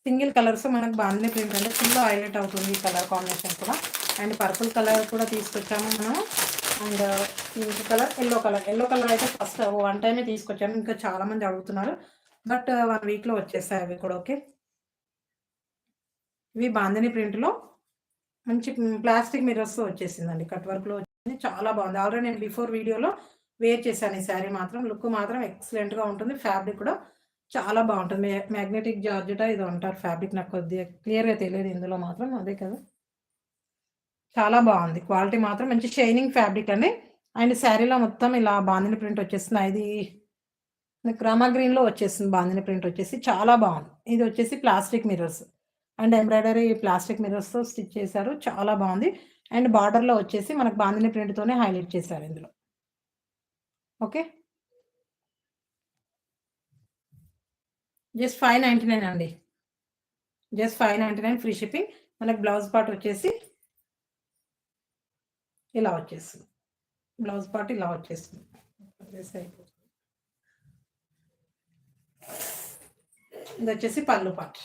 సింగిల్ కలర్స్ మనకు బాగానే ప్రింట్ అంటే ఫుల్ హైలైట్ అవుతుంది ఈ కలర్ కాంబినేషన్ కూడా. అండ్ పర్పుల్ కలర్ కూడా తీసుకొచ్చాము మనం. And pink colour, yellow colour. Yellow colour అయితే ఫస్ట్ వన్ టైమే తీసుకొచ్చాము. ఇంకా చాలామంది అడుగుతున్నారు. బట్ 1 వీక్లో వచ్చేస్తాయి అవి కూడా. ఓకే. ఇవి బాందిని ప్రింట్లో మంచి ప్లాస్టిక్ మిర్రర్స్తో వచ్చేసిందండి. కట్ వర్క్లో వచ్చింది. చాలా బాగుంది. ఆల్రెడీ నేను బిఫోర్ వీడియోలో వేర్ చేశాను ఈ శారీ మాత్రం. లుక్ మాత్రం ఎక్సలెంట్గా ఉంటుంది. ఫ్యాబ్రిక్ కూడా చాలా బాగుంటుంది. మ్యాగ్నెటిక్ జార్జెటా ఏదో అంటారు ఫ్యాబ్రిక్. నాకు కొద్దిగా క్లియర్గా తెలియదు ఇందులో మాత్రం. అదే కదా. చాలా బాగుంది. క్వాలిటీ మాత్రం మంచి షైనింగ్ ఫ్యాబ్రిక్ అండి. అండ్ శారీలో మొత్తం ఇలా బాందిని ప్రింట్ వచ్చేస్తుంది. ఇది రామా గ్రీన్లో వచ్చేస్తుంది. బాందిని ప్రింట్ వచ్చేసి చాలా బాగుంది. ఇది వచ్చేసి plastic mirrors and embroidery plastic మిర్రర్స్తో స్టిచ్ చేశారు. చాలా బాగుంది. అండ్ బార్డర్లో వచ్చేసి మనకు బాందిని ప్రింట్తోనే హైలైట్ చేశారు ఇందులో. ఓకే. జస్ట్ 599 అండి. Just 599 free shipping. మనకు బ్లౌజ్ పార్ట్ వచ్చేసి ఇలా వచ్చేస్తుంది. బ్లౌజ్ పార్ట్ ఇలా వచ్చేస్తుంది. ఇది వచ్చేసి పళ్ళు పార్ట్.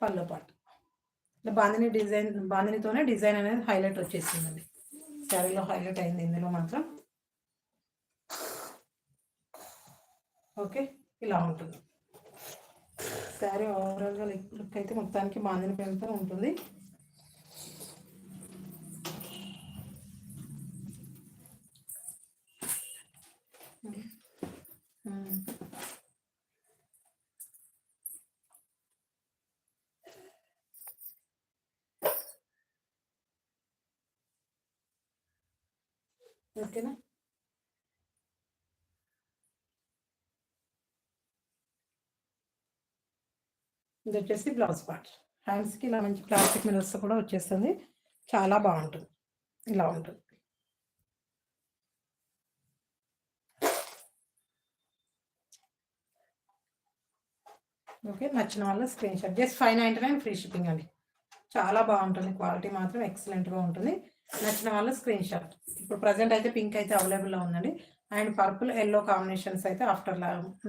పళ్ళు పార్ట్ బాందిని డిజైన్, బాందినితోనే డిజైన్ అనేది హైలైట్ వచ్చేసిందండి. శారీలో హైలైట్ అయింది ఇందులో మాత్రం. ఓకే. ఇలా ఉంటుంది శారీ. ఓవరాల్గా లుక్ అయితే మొత్తానికి బాందిని ప్రింట్తో ఉంటుంది. ఓకేనా. ఇది వచ్చేసి బ్లౌజ్ పార్ట్. హ్యాండ్స్కి ఇలా మంచి ప్లాస్టిక్ మిర్రర్స్ కూడా వచ్చేస్తుంది. చాలా బాగుంటుంది. ఇలా ఉంటుంది. ఓకే. నచ్చిన వాళ్ళు screen shot. Just 599 free shipping అండి. చాలా బాగుంటుంది. క్వాలిటీ మాత్రం ఎక్సలెంట్గా ఉంటుంది. నచ్చిన వాళ్ళు స్క్రీన్ షాట్. ఇప్పుడు ప్రజెంట్ అయితే పింక్ అయితే అవైలబుల్లో ఉందండి. అండ్ పర్పుల్, ఎల్లో కాంబినేషన్స్ అయితే ఆఫ్టర్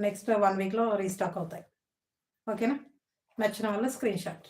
నెక్స్ట్ 1 వీక్లో రీస్టాక్ అవుతాయి. ఓకేనా. నచ్చిన వాళ్ళు స్క్రీన్ షాట్.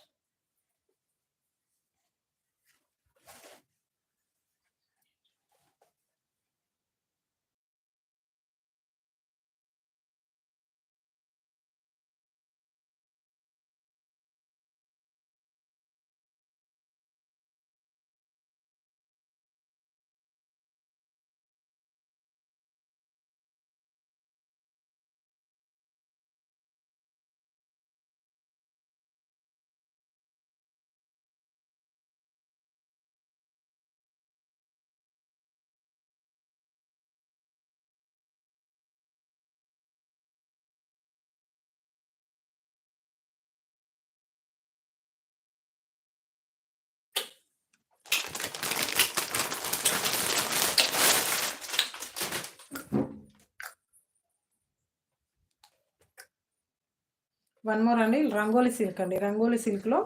వన్ మోర్ అండి, రంగోలీ సిల్క్ అండి. రంగోలీ సిల్క్లో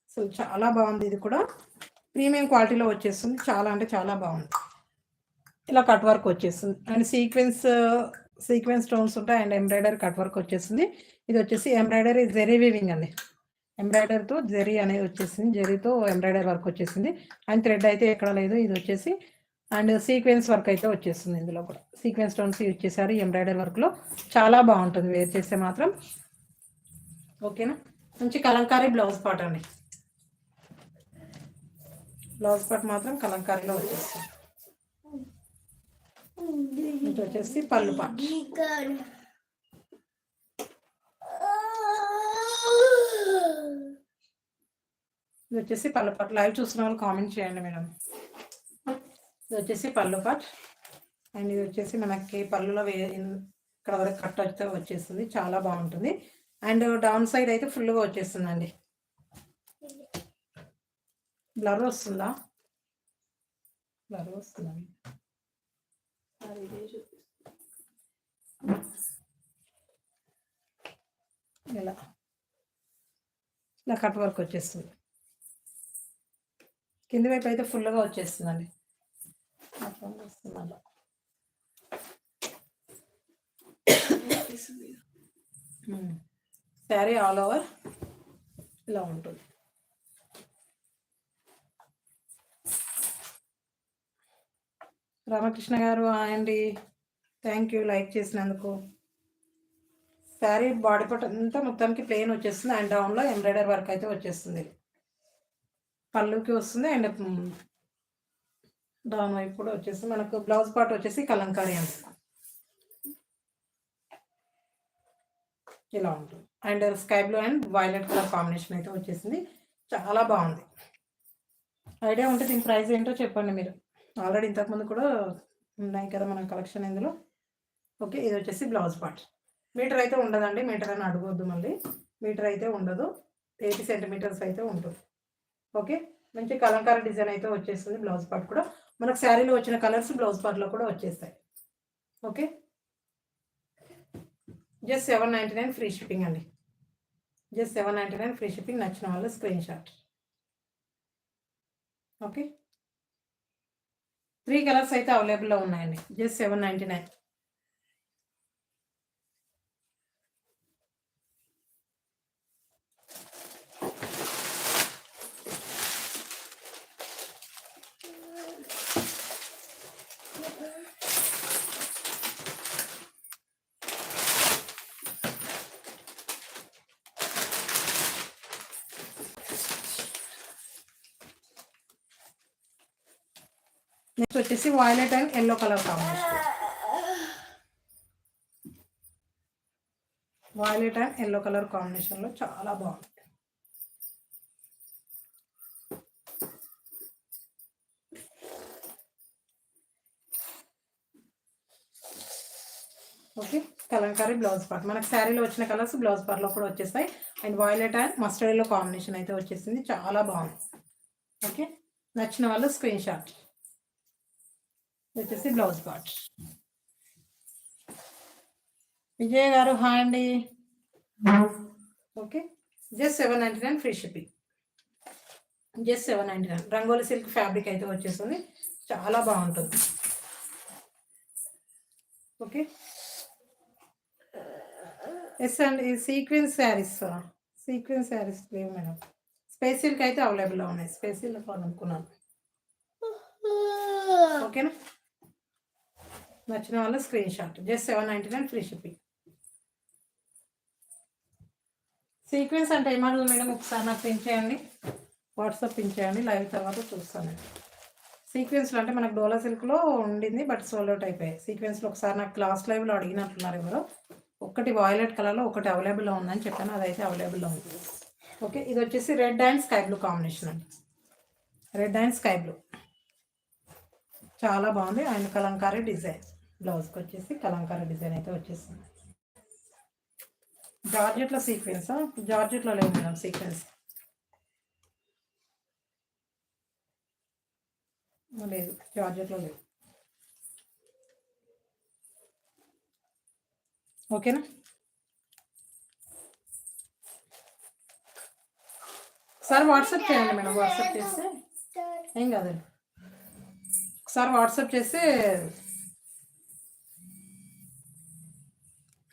అసలు చాలా బాగుంది. ఇది కూడా ప్రీమియం క్వాలిటీలో వచ్చేస్తుంది. చాలా అంటే చాలా బాగుంది. ఇలా కట్ వర్క్ వచ్చేస్తుంది అండ్ సీక్వెన్స్ స్టోన్స్ ఉంటాయి అండ్ ఎంబ్రాయిడరీ కట్ వర్క్ వచ్చేస్తుంది. ఇది వచ్చేసి ఎంబ్రాయిడరీ జెరీ వీవింగ్ అండి. ఎంబ్రాయిడరీతో జెరీ అనేది వచ్చేసింది. జెరీతో ఎంబ్రాయిడరీ వర్క్ వచ్చేసింది అండ్ థ్రెడ్ అయితే ఎక్కడ లేదు. ఇది వచ్చేసి అండ్ సీక్వెన్స్ వర్క్ అయితే వచ్చేస్తుంది. ఇందులో కూడా సీక్వెన్స్ స్టోన్స్ యూజ్ చేశారు ఎంబ్రాయిడరీ వర్క్లో. చాలా బాగుంటుంది వేర్ చేస్తే మాత్రం. ఓకేనా, మంచి కలంకారీ బ్లౌజ్ పార్ట్ అండి. బ్లౌజ్ పార్ట్ మాత్రం కలంకారీలో వచ్చేస్తుంది. ఇది వచ్చేసి పళ్ళు పార్ట్. ఇది వచ్చేసి పళ్ళు పార్ట్. లైవ్ చూసిన వాళ్ళు కామెంట్ చేయండి మేడం. ఇది వచ్చేసి పళ్ళు పార్ట్ అండ్ ఇది వచ్చేసి మనకి పళ్ళులో ఇక్కడ వరకు కట్ అయితే వచ్చేస్తుంది. చాలా బాగుంటుంది అండ్ డౌన్ సైడ్ అయితే ఫుల్గా వచ్చేస్తుందండి. బ్లర్ వస్తుందా? బ్లర్ వస్తుందండి. ఇలా ఇలా కట్ వర్క్ వచ్చేస్తుంది. కింది వైపు అయితే ఫుల్గా వచ్చేస్తుందండి. శారీ ఆల్ ఓవర్ ఇలా ఉంటుంది. రామకృష్ణ గారు అండి, థ్యాంక్ యూ లైక్ చేసినందుకు. శారీ బాడీ పార్ట్ అంతా మొత్తానికి ప్లెయిన్ వచ్చేస్తుంది అండ్ డౌన్లో ఎంబ్రాయిడరీ వర్క్ అయితే వచ్చేస్తుంది. పళ్ళుకి వస్తుంది అండ్ డౌన్ వైపు కూడా వచ్చేస్తుంది. మనకు బ్లౌజ్ పార్ట్ వచ్చేసి కలంకారీ అండి. ఇలా ఉంటుంది and sky blue and violet colour combination అయితే వచ్చేసింది. చాలా బాగుంది. ఐడియా ఉంటే దీని ప్రైస్ ఏంటో చెప్పండి మీరు. ఆల్రెడీ ఇంతకుముందు కూడా ఉన్నాయి కదా మన కలెక్షన్ ఇందులో. ఓకే, ఇది వచ్చేసి బ్లౌజ్ పార్ట్. మీటర్ అయితే ఉండదండి, మీటర్ అని అడగొద్దు మళ్ళీ. మీటర్ అయితే ఉండదు, 80 సెంటీమీటర్స్ అయితే ఉంటుంది. ఓకే, మంచి కలంకారీ డిజైన్ అయితే వచ్చేస్తుంది. బ్లౌజ్ పార్ట్ కూడా మనకు శారీలో వచ్చిన కలర్స్ బ్లౌజ్ పార్ట్లో కూడా వచ్చేస్తాయి. ఓకే, జస్ట్ 799 ఫ్రీ షిప్పింగ్ అండి. Just 799 free shipping. నచ్చిన వాళ్ళు స్క్రీన్ షాట్. ఓకే, 3 కలర్స్ అయితే అవైలబుల్లో ఉన్నాయండి. జస్ట్ 799. నెక్స్ట్ వచ్చేసి violet and yellow colour combination. Violet and yellow colour కాంబినేషన్లో చాలా బాగుంది. Okay, Kalamkari blouse part. మనకు శారీలో వచ్చిన కలర్స్ బ్లౌజ్ పార్ట్లో కూడా వచ్చేస్తాయి and violet and mustard yellow combination అయితే వచ్చేసింది. చాలా బాగుంది. ఓకే, నచ్చిన వాళ్ళు స్క్రీన్ షాట్. వచ్చేసి బ్లౌజ్ పార్ట్. విజయ్ గారు హాయ్ అండి. Okay, just 799 free shipping. Just 799. Rangoli silk fabric అయితే వచ్చేస్తుంది. చాలా బాగుంటుంది. ఓకే, ఎస్ అండి. సీక్వెన్స్ శారీస్ లేవు మేడం. స్పేస్ సిల్క్ అయితే అవైలబుల్లో ఉన్నాయి. స్పేస్ సిల్క్ అనుకున్నాను. ఓకేనా, నచ్చిన వాళ్ళు screen shot. Just 799 free shipping. Sequence అంటే ఏమన్నా మేడం, ఒకసారి నాకు పిన్ చేయండి, వాట్సాప్ పిన్ చేయండి, లైవ్ తర్వాత చూస్తాను. సీక్వెన్స్లో అంటే మనకు డోలా సిల్క్లో ఉండింది బట్ సోల్డ్ అవుట్ అయిపోయాయి. సీక్వెన్స్లో ఒకసారి నాకు లాస్ట్ లైవ్లో అడిగినట్టున్నారు ఎవరో. ఒకటి వాయిలెట్ కలర్లో ఒకటి అవైలబుల్లో ఉందని చెప్పాను, అదైతే అవైలబుల్లో ఉంది. ఓకే, ఇది వచ్చేసి red and sky blue combination అండి. రెడ్ అండ్ స్కై బ్లూ చాలా బాగుంది అండ్ కలంకారీ డిజైన్. బ్లౌజ్కి వచ్చేసి కలంకారీ డిజైన్ అయితే వచ్చేస్తుంది. జార్జెట్లో సీక్వెన్సా? జార్జెట్లో లేదు మేడం సీక్వెన్స్, లేదు జార్జెట్లో లేదు. ఓకేనా, ఒకసారి వాట్సాప్ చేయండి మేడం. వాట్సాప్ చేస్తే ఏం కాదండి. ఒకసారి వాట్సాప్ చేస్తే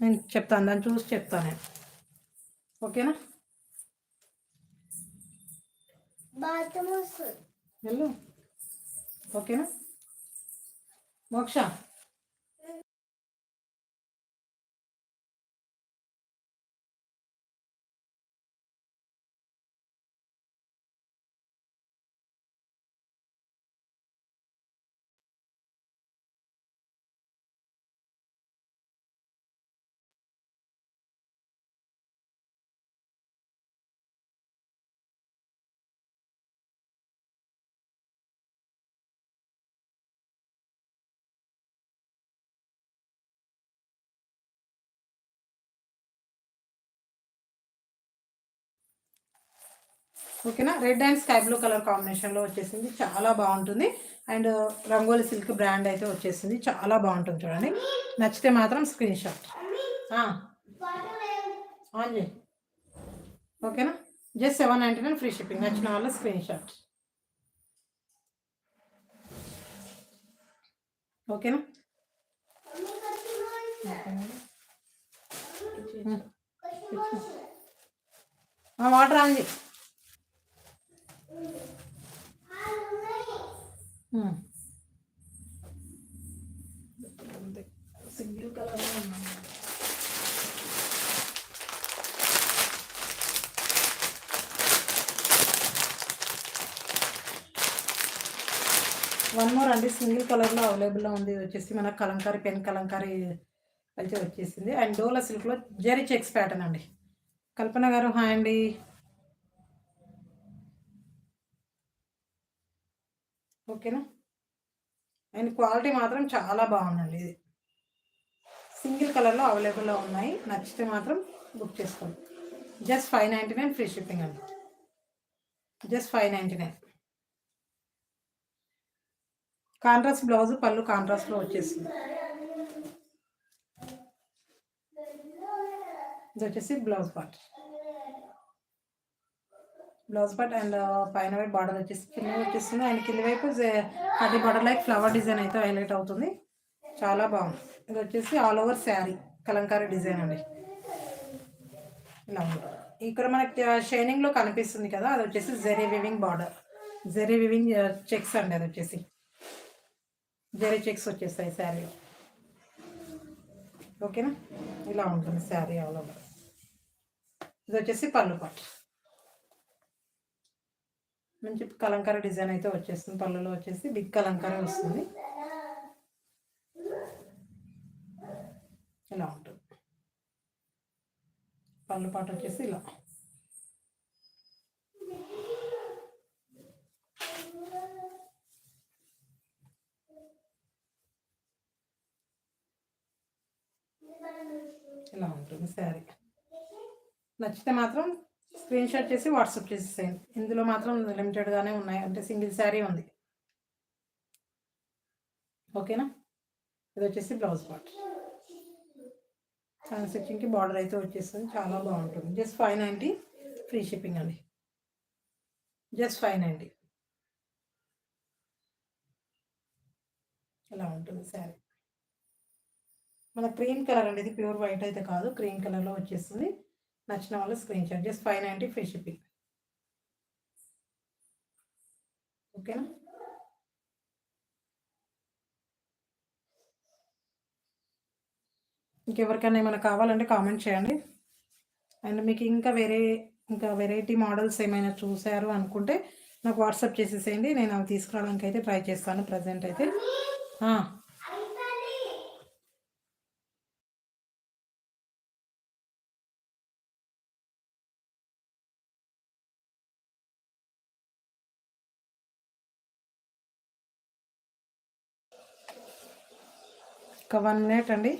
నేను చెప్తాను, దాన్ని చూసి చెప్తాను నేను. ఓకేనా? వెళ్ళు. ఓకేనా మోక్ష? ఓకేనా? Red and sky blue colour కాంబినేషన్లో వచ్చేసింది, చాలా బాగుంటుంది. అండ్ రంగోలి సిల్క్ బ్రాండ్ అయితే వచ్చేసింది, చాలా బాగుంటుంది చూడండి. నచ్చితే మాత్రం స్క్రీన్ షాట్ ఆన్ చేయి. ఓకేనా? Just 799 free shipping. నచ్చిన వాళ్ళ స్క్రీన్ షాట్. ఓకేనా? వాటర్ ఆన్ చేయి. సింగిల్ కలర్ 1 మోర్ అండి, సింగిల్ కలర్లో అవైలబుల్లో ఉంది. ఇది వచ్చేసి మన కలంకారీ పెన్ కలంకారీ అయితే వచ్చేసింది. అండ్ డోలా సిల్క్లో జెరీ చెక్స్ ప్యాటర్న్ అండి. కల్పన గారు హాయ్ అండి. ఓకేనా? అండ్ క్వాలిటీ మాత్రం చాలా బాగుందండి. ఇది సింగిల్ కలర్లో అవైలబుల్లో ఉన్నాయి, నచ్చితే మాత్రం బుక్ చేసుకోండి. జస్ట్ 599 ఫ్రీ షిప్పింగ్ అండి. జస్ట్ 599. కాంట్రాస్ట్ బ్లౌజ్, పళ్ళు కాంట్రాస్ట్లో వచ్చేసింది. ఇది వచ్చేసి blouse part. Blouse part and పైన వైపు బార్డర్ వచ్చేసి కింద వచ్చేస్తుంది. అండ్ కింద వైపు కడ్డీ బార్డర్ లైక్ ఫ్లవర్ డిజైన్ అయితే హైలైట్ అవుతుంది, చాలా బాగుంది. ఇది వచ్చేసి all over sari Kalamkari design అండి. ఇలా ఉంటుంది. ఇక్కడ మనకి షైనింగ్లో కనిపిస్తుంది కదా, అది వచ్చేసి zari weaving border, zari weaving checks అండి. అది వచ్చేసి జెరీ చెక్స్ వచ్చేస్తాయి శారీలో. ఓకేనా? ఇలా ఉంటుంది శారీ ఆల్ ఓవర్. ఇది వచ్చేసి పళ్ళు పార్ట్. మంచి కలంకారీ డిజైన్ అయితే వచ్చేస్తుంది. పళ్ళులో వచ్చేసి బిగ్ కలంకారీ వస్తుంది, ఇలా ఉంటుంది. పళ్ళు పాట వచ్చేసి ఇలా. ఇలా ఉంటుంది శారీ. నచ్చితే మాత్రం స్క్రీన్ షాట్ చేసి వాట్సాప్ చేసేసేయండి. ఇందులో మాత్రం లిమిటెడ్గానే ఉన్నాయి, అంటే సింగిల్ శారీ ఉంది. ఓకేనా? ఇది వచ్చేసి బ్లౌజ్ పార్ట్. హ్యాండ్ స్టిచ్చింగ్కి బార్డర్ అయితే వచ్చేస్తుంది, చాలా బాగుంటుంది. జస్ట్ 590 ఫ్రీ షిప్పింగ్ అండి. జస్ట్ 590. ఇలా ఉంటుంది శారీ. మన క్రీమ్ కలర్ అండి, ఇది ప్యూర్ వైట్ అయితే కాదు, క్రీమ్ కలర్లో వచ్చేస్తుంది. నచ్చిన వాళ్ళు screen shot. Just 590 free shipping. ఓకేనా? ఇంకెవరికైనా ఏమైనా కావాలంటే కామెంట్ చేయండి. అండ్ మీకు ఇంకా వెరైటీ మోడల్స్ ఏమైనా చూసారు అనుకుంటే నాకు వాట్సాప్ చేసేసేయండి, నేను అవి తీసుకురావడానికి అయితే ట్రై చేస్తాను ప్రజెంట్ అయితే. ఒక 1 మినిట్ అండి.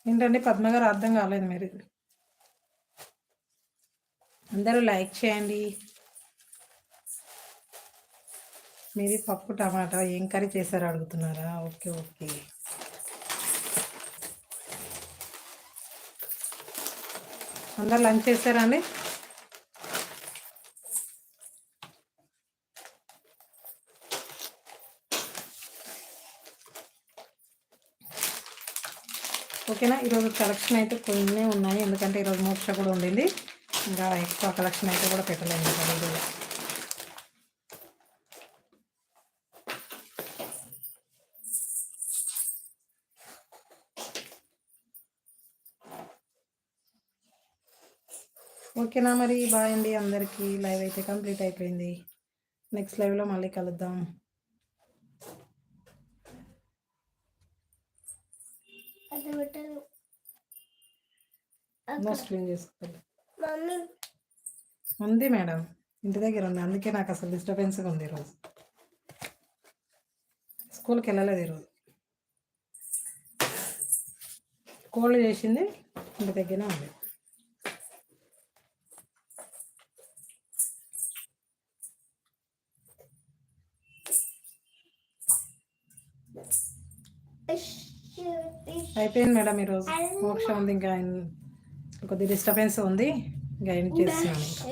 ఏంటండి పద్మ గారు అర్థం కాలేదు మీరు. అందరూ లైక్ చేయండి. మీది పప్పు టమాటా ఏం కర్రీ చేశారో అడుగుతున్నారా? Okay okay. అందరు లంచ్ చేశారా అండి? ఓకేనా? ఈరోజు కలెక్షన్ అయితే కొన్ని ఉన్నాయి, ఎందుకంటే ఈరోజు మోక్ష కూడా ఉండింది. ఇంకా ఎక్కువ కలెక్షన్ అయితే కూడా పెట్టలేము వీడియోలో. ఓకేనా మరి? బాయ్ అండి అందరికీ. లైవ్ అయితే కంప్లీట్ అయిపోయింది. నెక్స్ట్ లైవ్లో మళ్ళీ కలుద్దాం. మోస్ట్ క్లీన్ చేసుకోవాలి ఉంది మేడం, ఇంటి దగ్గర ఉంది. అందుకే నాకు అసలు డిస్టర్బెన్స్గా ఉంది ఈరోజు. స్కూల్కి వెళ్ళలేదు ఈరోజు, కోల్డ్ చేసింది, ఇంటి దగ్గరనే ఉంది. అయిపోయింది మేడం ఈరోజు. మోక్ష ఉంది, ఇంకా కొద్ది డిస్టర్బెన్స్ ఉంది, ఇంకా ఏం చేస్తున్నాను ఇంకా.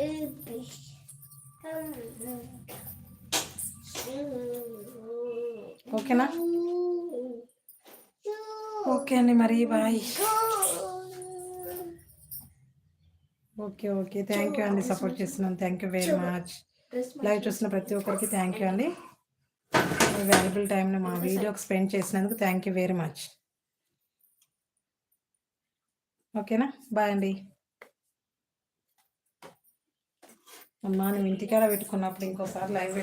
ఓకేనా? ఓకే అండి మరి bye. Okay okay, thank you అండి, సపోర్ట్ చేస్తున్నాను. Thank you very much. Live చూసిన ప్రతి ఒక్కరికి థ్యాంక్ యూ అండి. మీ వాల్యుబుల్ టైంని మా వీడియోకి స్పెండ్ చేసినందుకు థ్యాంక్ యూ వెరీ మచ్. ఓకేనా? బాయ్ అండి. అమ్మా నువ్వు ఇంటికాడ పెట్టుకున్నప్పుడు ఇంకోసారి లైవ్ పెట్టు.